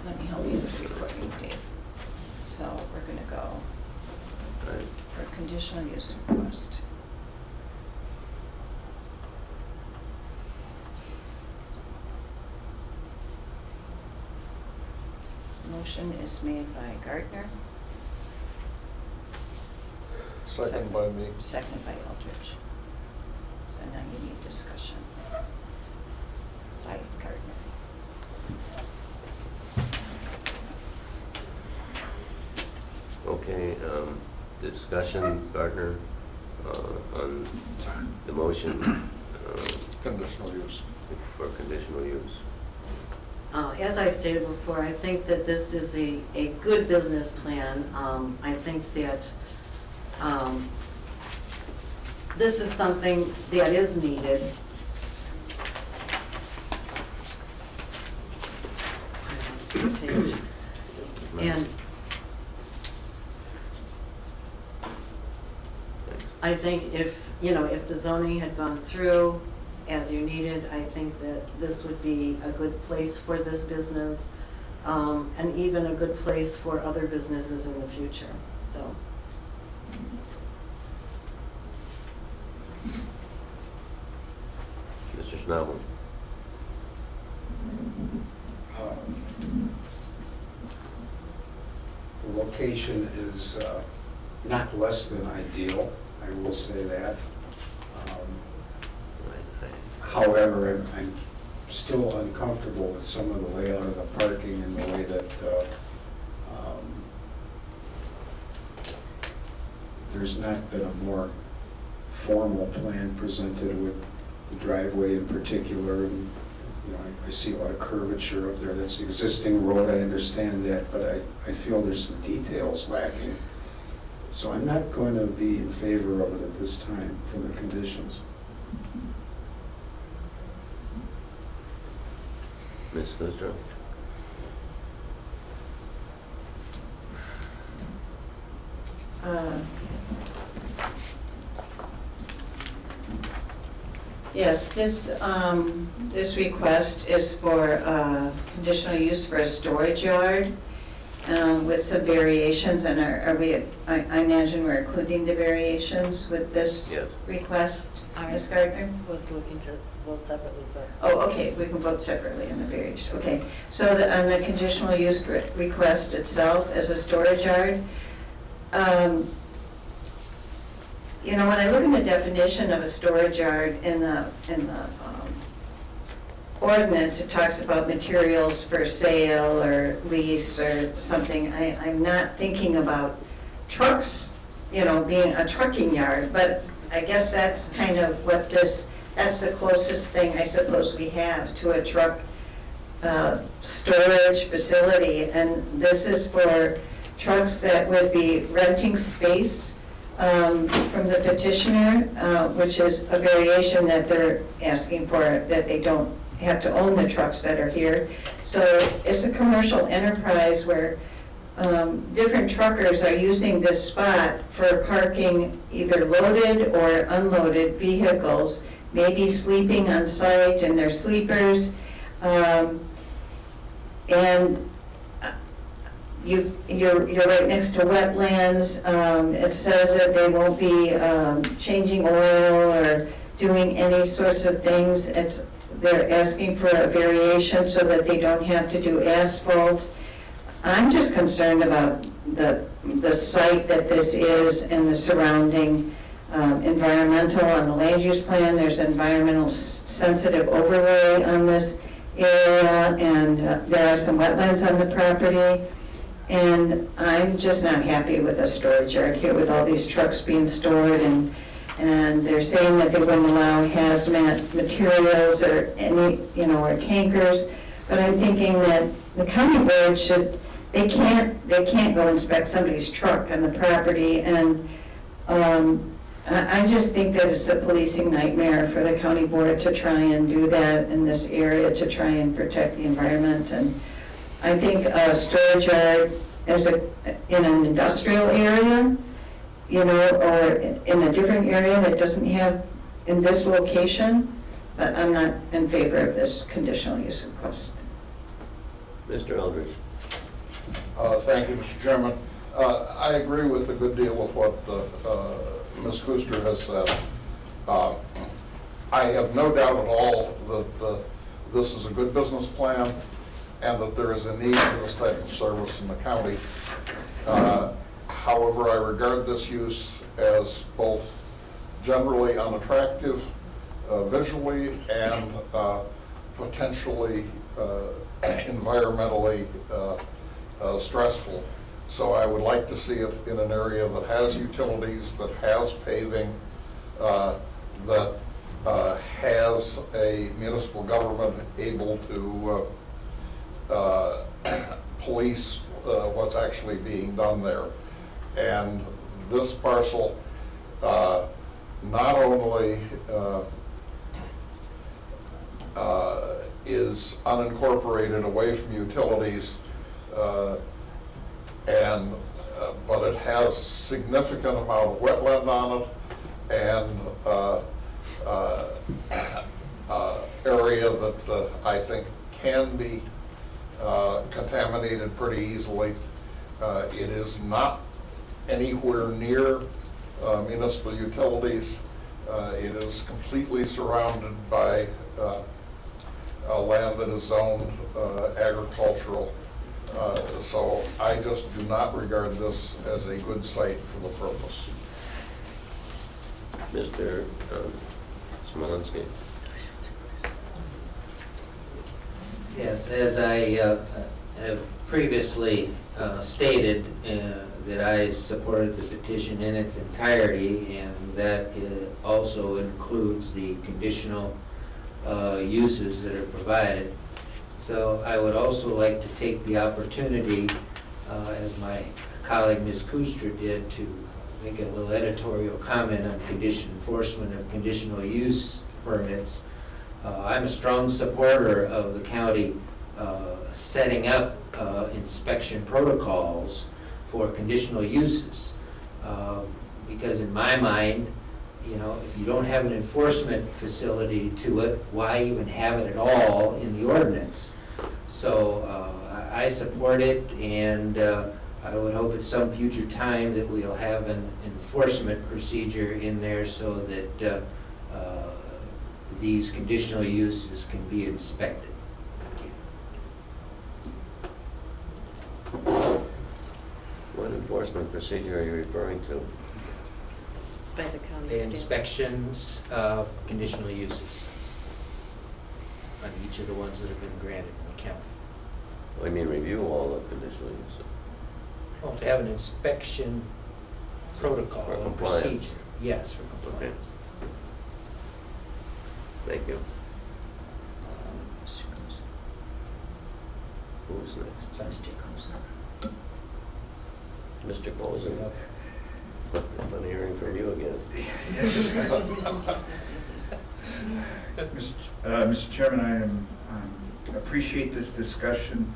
Let me help you with recording, Dave. So we're going to go Right. for conditional use request. Motion is made by Gardner, Second by me. second by Eldridge. So now you need discussion by Gardner. Okay, discussion, Gardner, on the motion Conditional use. for conditional use. As I stated before, I think that this is a good business plan. I think that this is something that is needed. I lost the page. And I think if the zoning had gone through as you needed, I think that this would be a good place for this business, and even a good place for other businesses in the future, so. Mr. Schnabel? The location is not less than ideal, I will say that. However, I'm still uncomfortable with some of the layout of the parking and the way that there's not been a more formal plan presented with the driveway in particular. And, I see a lot of curvature up there. That's the existing road, I understand that, but I feel there's some details lacking. So I'm not going to be in favor of it at this time for the conditions. Ms. Listro? Yes, this request is for conditional use for a storage yard with some variations, and are we, I imagine we're including the variations with this Yes. request, Ms. Gardner? I was looking to vote separately, but. Oh, okay, we can vote separately on the variations, okay. So on the conditional use request itself as a storage yard, when I look at the definition of a storage yard in the ordinance, it talks about materials for sale or lease or something. I'm not thinking about trucks, being a trucking yard, but I guess that's kind of what that's the closest thing I suppose we have to a truck storage facility. And this is for trucks that would be renting space from the petitioner, which is a variation that they're asking for, that they don't have to own the trucks that are here. So it's a commercial enterprise where different truckers are using this spot for parking either loaded or unloaded vehicles, maybe sleeping on site in their sleepers. And you're right next to wetlands. It says that they won't be changing oil or doing any sorts of things. They're asking for a variation so that they don't have to do asphalt. I'm just concerned about the site that this is and the surrounding environmental on the land use plan. There's environmental sensitive overlay on this. area, and there are some wetlands on the property. And I'm just not happy with the storage yard here with all these trucks being stored, and they're saying that they wouldn't allow hazmat materials or any, or tankers. But I'm thinking that the county board should, they can't go inspect somebody's truck on the property. And I just think that it's a policing nightmare for the county board to try and do that in this area to try and protect the environment. And I think a storage yard in an industrial area, or in a different area that doesn't have in this location, but I'm not in favor of this conditional use request. Mr. Eldridge. Thank you, Mr. Chairman. I agree with a good deal of what Ms. Kuster has said. I have no doubt at all that this is a good business plan and that there is a need for this type of service in the county. However, I regard this use as both generally unattractive visually and potentially environmentally stressful. So I would like to see it in an area that has utilities, that has paving, that has a municipal government able to police what's actually being done there. And this parcel not only is unincorporated away from utilities, but it has significant amount of wetland on it and area that I think can be contaminated pretty easily. It is not anywhere near municipal utilities. It is completely surrounded by land that is zoned agricultural. So I just do not regard this as a good site for the purpose. Mr. Smolinski. Yes, as I have previously stated, that I supported the petition in its entirety, and that also includes the conditional uses that are provided. So I would also like to take the opportunity, as my colleague Ms. Kuster did, to make a little editorial comment on enforcement of conditional use permits. I'm a strong supporter of the county setting up inspection protocols for conditional uses, because in my mind, if you don't have an enforcement facility to it, why even have it at all in the ordinance? So I support it, and I would hope at some future time that we'll have an enforcement procedure in there so that these conditional uses can be inspected. Thank you. What enforcement procedure are you referring to? By the county The stamp. inspections of conditional uses on each of the ones that have been granted in the county. I mean, review all the conditional uses. Well, to have an inspection protocol For and compliance. procedure. Yes, for compliance. Thank you. Who's next? Mr. Cozen. Fun hearing from you again. Mr. Chairman, I appreciate this discussion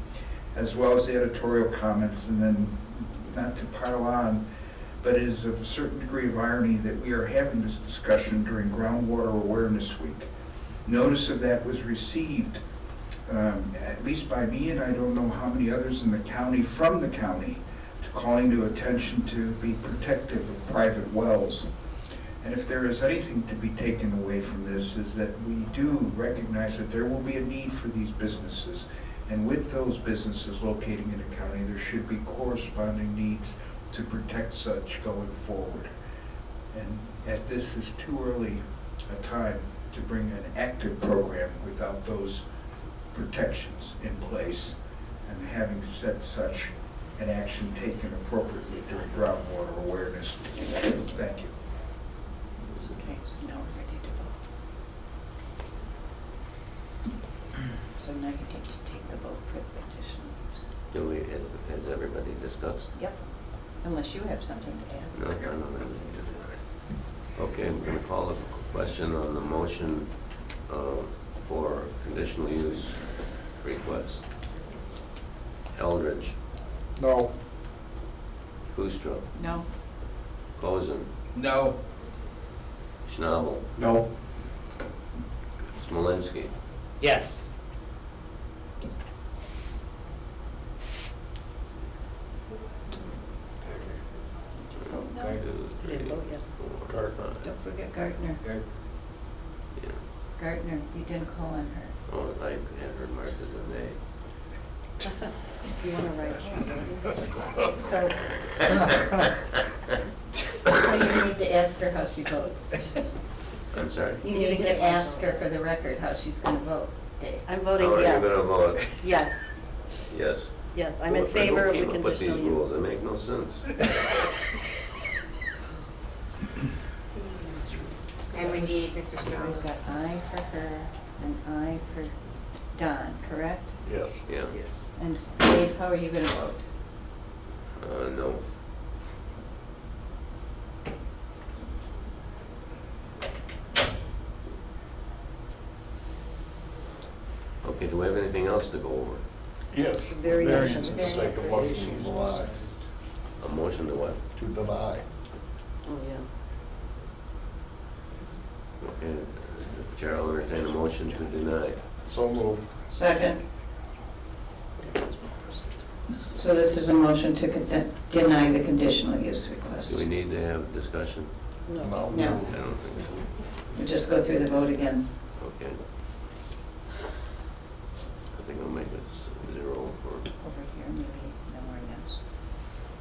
as well as the editorial comments, and then not to pile on, but it is of a certain degree of irony that we are having this discussion during Groundwater Awareness Week. Notice of that was received, at least by me, and I don't know how many others in the county, from the county, calling to attention to be protective of private wells. And if there is anything to be taken away from this, is that we do recognize that there will be a need for these businesses. And with those businesses locating in the county, there should be corresponding needs to protect such going forward. And at this is too early a time to bring an active program without those protections in place and having said such, an action taken appropriately during groundwater awareness. Thank you. Okay, so now we're ready to vote. So now you get to take the vote for the petition. Do we, has everybody discussed? Yep, unless you have something to add. No, I don't have anything to say. Okay, we're gonna call a question on the motion for conditional use request. Eldridge, No. Kustra, No? Cozen, No. Schnabel, No. Smolinski. Yes. No. 1, 2, 3, Didn't vote yet. 4, 5. Don't forget Gardner. Yeah. Gardner, you didn't call on her. Oh, I had her marked as a nay. You want to write? So, so you need to ask her how she votes. I'm sorry. You need to ask her for the record how she's gonna vote, Dave. I'm How voting are you yes. gonna vote? Yes, Yes. yes, I'm in Well, favor of the who came up with conditional these rules? They use. make no sense. And we need Mr. We've Strauss. got aye for her and aye for Don, correct? Yes. Yeah. And Dave, how are you gonna vote? No. Okay, do we have anything else to go over? Yes. Variations. Let's take a motion to deny. A motion to what? To deny. Oh, yeah. Okay, Chair will entertain a motion to deny. So moved. Second. So this is a motion to deny the conditional use request. Do we need to have discussion? No. No. I don't think so. We just go through the vote again. Okay. I think I'll make it 0 for, Over here, maybe, no more yes.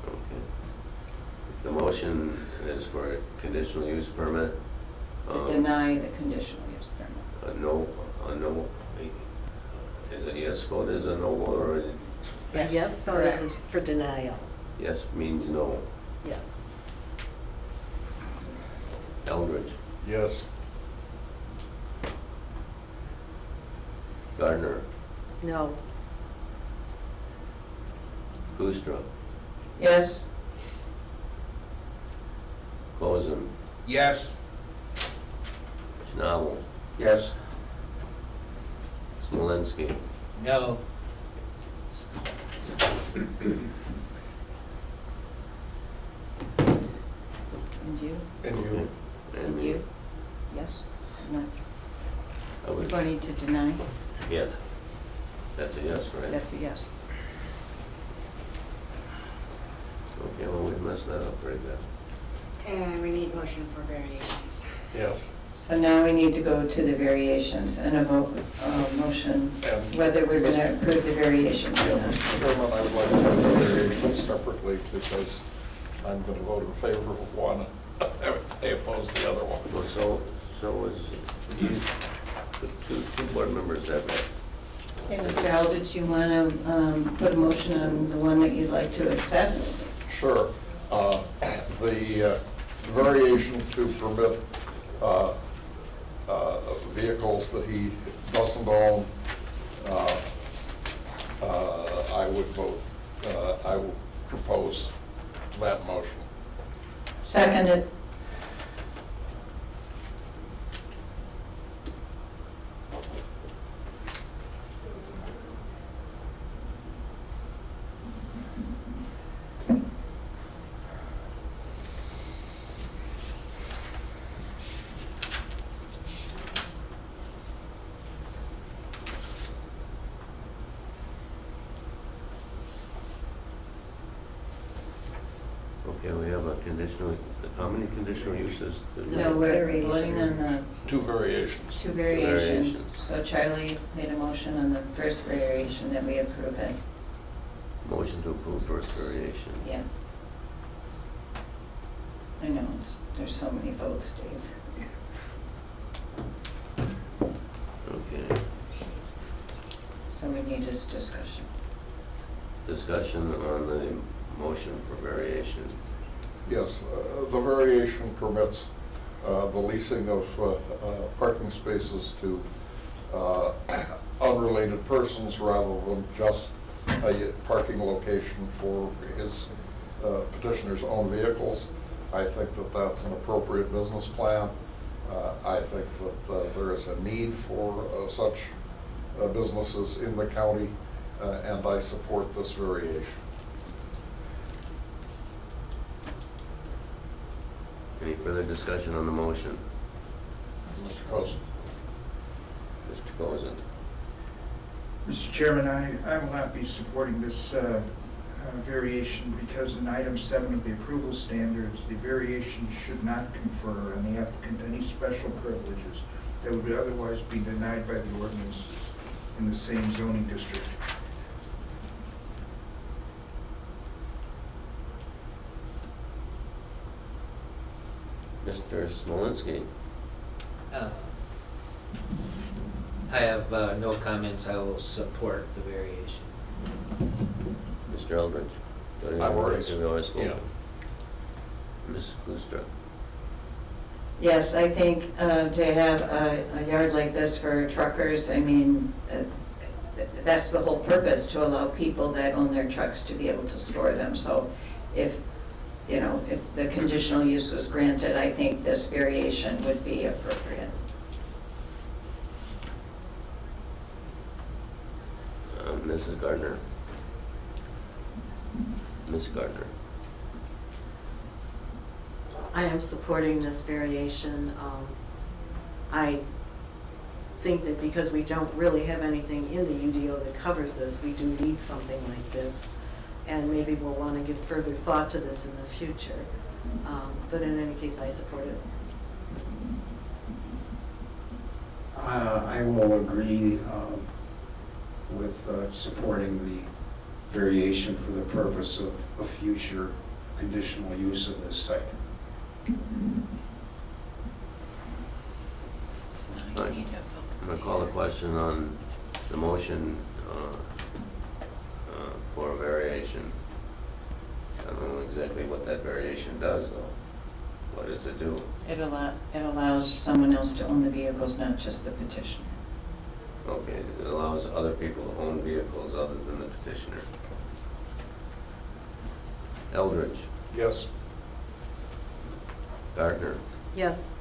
okay. The motion is for a conditional use permit. To deny the conditional use permit. A no, is a yes vote is a no vote, or a A yes vote is for denial, yes means no? yes. Eldridge, Yes. Gardner, No, Kustra, Yes? Cozen, Yes. Schnabel, Yes. Smolinski. No. And you? And you? And you? Yes? No? I We're would, voting to deny? yeah. That's a yes, right? That's a yes. Okay, well, we messed that up very bad. And we need motion for variations. Yes. So now we need to go to the variations and a vote, motion, And whether we're gonna approve the variations or not. Mr. Chairman, I would like to have the variations separately because I'm going to vote in favor of one. I oppose the other one. Well, so was, you, the two board members have that. Okay, Mr. Eldridge, you want to put a motion on the one that you'd like to accept? Sure. The variation to permit vehicles that he doesn't own, I would vote, I will propose that motion. Seconded. Okay, we have a conditional, how many conditional uses? No, we're voting on the Two variations. two variations. Variations. So Charlie made a motion on the first variation that we approve it. Motion to approve first variation. Yeah. I know, there's so many votes, Dave. Okay. need is discussion. Discussion on the motion for variation. Yes, the variation permits the leasing of parking spaces to unrelated persons rather than just a parking location for his petitioner's own vehicles. I think that that's an appropriate business plan. I think that there is a need for such businesses in the county, and I support this variation. Any further discussion on the motion? Mr. Cozen. Mr. Cozen. Mr. Chairman, I will not be supporting this variation because in item 7 of the approval standards, the variation should not confer on the applicant any special privileges that would otherwise be denied by the ordinances in the same zoning district. Mr. Smolinski. I have no comments. I will support the variation. Mr. Eldridge. I've already spoken. Ms. Lustra. Yes, I think to have a yard like this for truckers, I mean, that's the whole purpose, to allow people that own their trucks to be able to store them. So if, you know, if the conditional use was granted, I think this variation would be appropriate. Mrs. Gardner. Ms. Gardner. I am supporting this variation. I think that because we don't really have anything in the UDO that covers this, we do need something like this. And maybe we'll want to give further thought to this in the future. But in any case, I support it. I will agree with supporting the variation for the purpose of a future conditional use of this type. So now you need a vote. I'm going to call the question on the motion for a variation. I don't know exactly what that variation does, though. What does it do? It allows someone else to own the vehicles, not just the petitioner. Okay, it allows other people to own vehicles other than the petitioner. Eldridge. Yes. Gardner. Yes.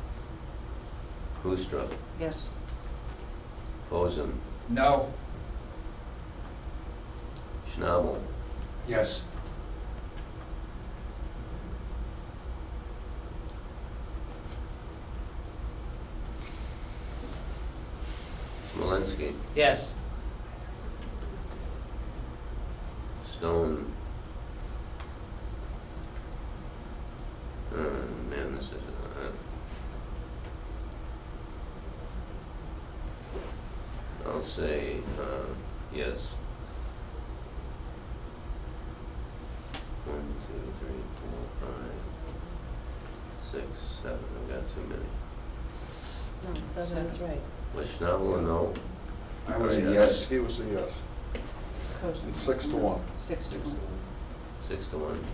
Lustra. Yes. Posen. No. Schnabel. Yes. Smolinski. Yes. Stone. Man, this is I'll say yes. 1, 2, 3, 4, 5, 6, 7. I've got too many. No, 7 is right. Was Schnabel a no? I was a Or yes. He was a yes. It's 6 to 1. 6 to 1. 6 to 1.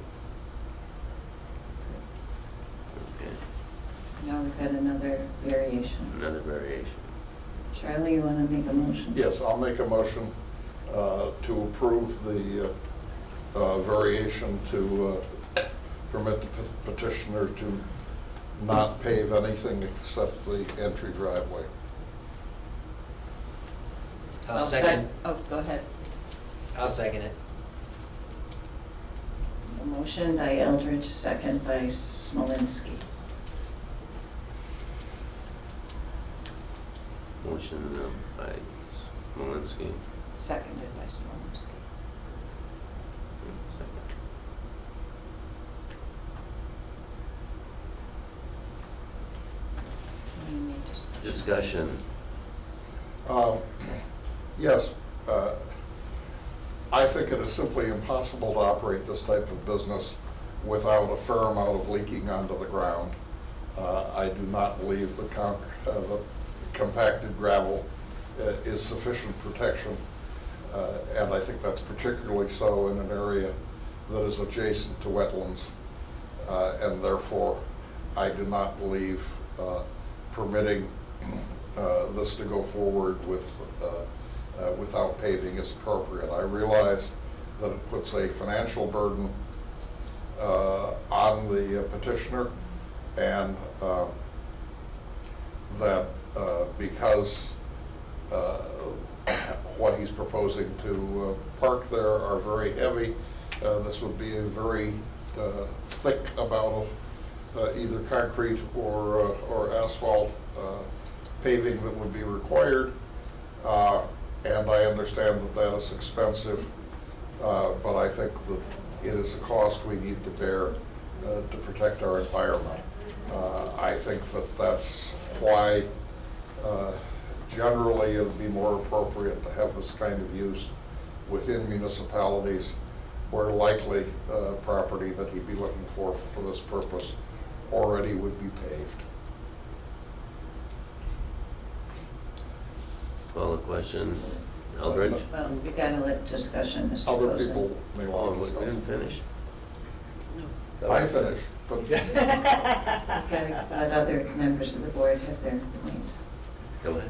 Okay, Now we've got another variation. another variation. Charlie, you want to make a motion? Yes, I'll make a motion to approve the variation to permit the petitioner to not pave anything except the entry driveway. I'll second. Oh, go ahead. I'll second it. So motion by Eldridge, second by Smolinski. Motion by Smolinski. Seconded by Smolinski. We need discussion. Discussion. Yes, I think it is simply impossible to operate this type of business without a fair amount of leaking onto the ground. I do not believe the compacted gravel is sufficient protection And I think that's particularly so in an area that is adjacent to wetlands. And therefore, I do not believe permitting this to go forward with, without paving is appropriate. I realize that it puts a financial burden on the petitioner, and that because what he's proposing to park there are very heavy, this would be a very thick amount of either concrete or asphalt paving that would be required. And I understand that that is expensive, but I think that it is a cost we need to bear to protect our environment. I think that that's why generally it would be more appropriate to have this kind of use within municipalities where likely property that he'd be looking for this purpose already would be paved. Call the question. Eldridge? Well, we gotta let discussion, Mr. Other Cozen. people may Oh, want to we discuss. didn't finish. I finished, but Gotta let other members of the board have their points. Go ahead.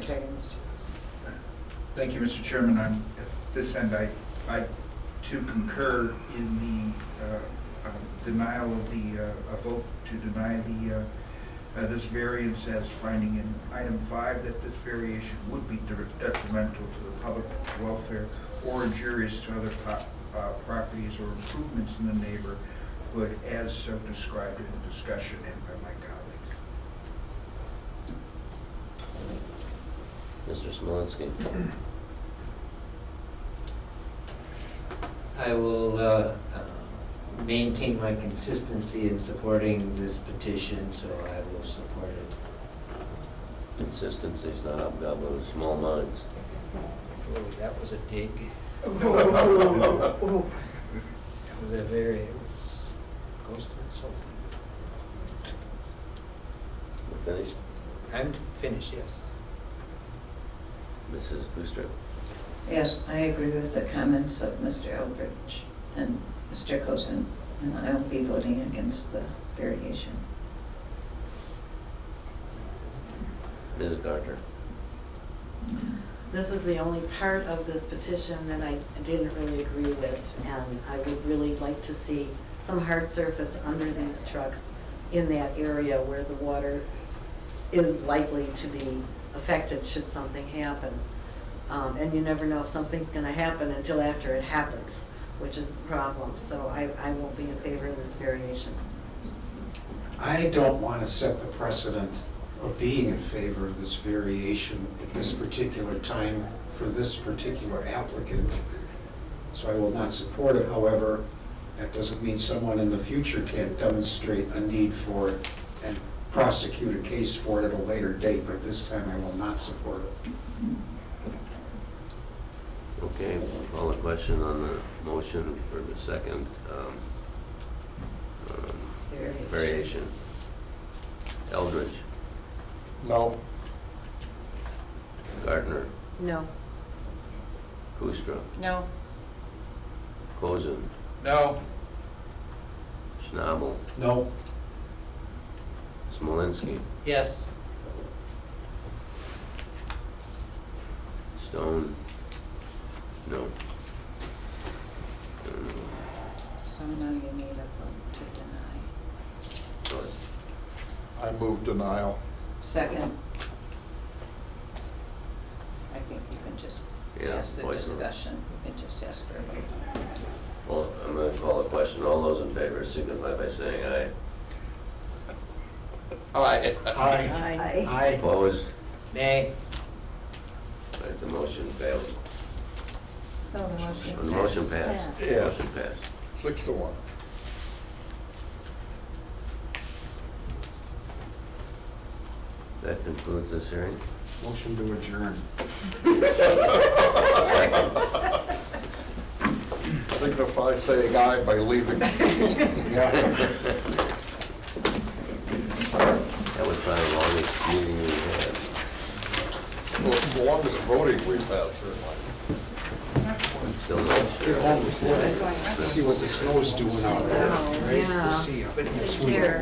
Starting Mr. Cozen. Thank you, Mr. Chairman. I'm, at this end, I too concur in the denial of a vote to deny this variance, as finding in item 5 that this variation would be detrimental to the public welfare or injurious to other properties or improvements in the neighborhood as so described in the discussion and by my colleagues. Mr. Smolinski? I will maintain my consistency in supporting this petition, so I will support it. Consistency is not hobgoblin with small minds. Oh, that was a dig. That was it was close to insulting. You finished? I'm finished, yes. Mrs. Booster? Yes, I agree with the comments of Mr. Eldridge and Mr. Cozen, and I'll be voting against the variation. Ms. Gardner? This is the only part of this petition that I didn't really agree with, and I would really like to see some hard surface under these trucks in that area where the water is likely to be affected should something happen. And you never know if something's going to happen until after it happens, which is the problem. So I won't be in favor of this variation. I don't want to set the precedent of being in favor of this variation at this particular time for this particular applicant, so I will not support it. However, that doesn't mean someone in the future can't demonstrate a need for it and prosecute a case for it at a later date, but at this time I will not support it. Okay, we'll call a question on the motion for the second variation. Eldridge? no. Gardner? No. Kustra? No. Cozen? No. Schnabel? No. Smolinski? Yes. Stone? No. So now you need a vote to deny. Sorry. I move denial. Second. I think you can just Yeah, ask the voice vote. discussion. You can just ask for a vote. Well, I'm going to call a question. All those in favor signify by saying aye. Aye. Aye. Aye. Opposed? Nay. Right, the motion failed. No, the motion The motion passed. Yes. Motion passed. 6-1. That concludes this hearing. Motion to adjourn. Signify saying aye by leaving. That was probably the longest meeting we had. Well, it's the longest voting we've had, certainly. Still not sure. To see what the snow is doing out there, right? To see. Here.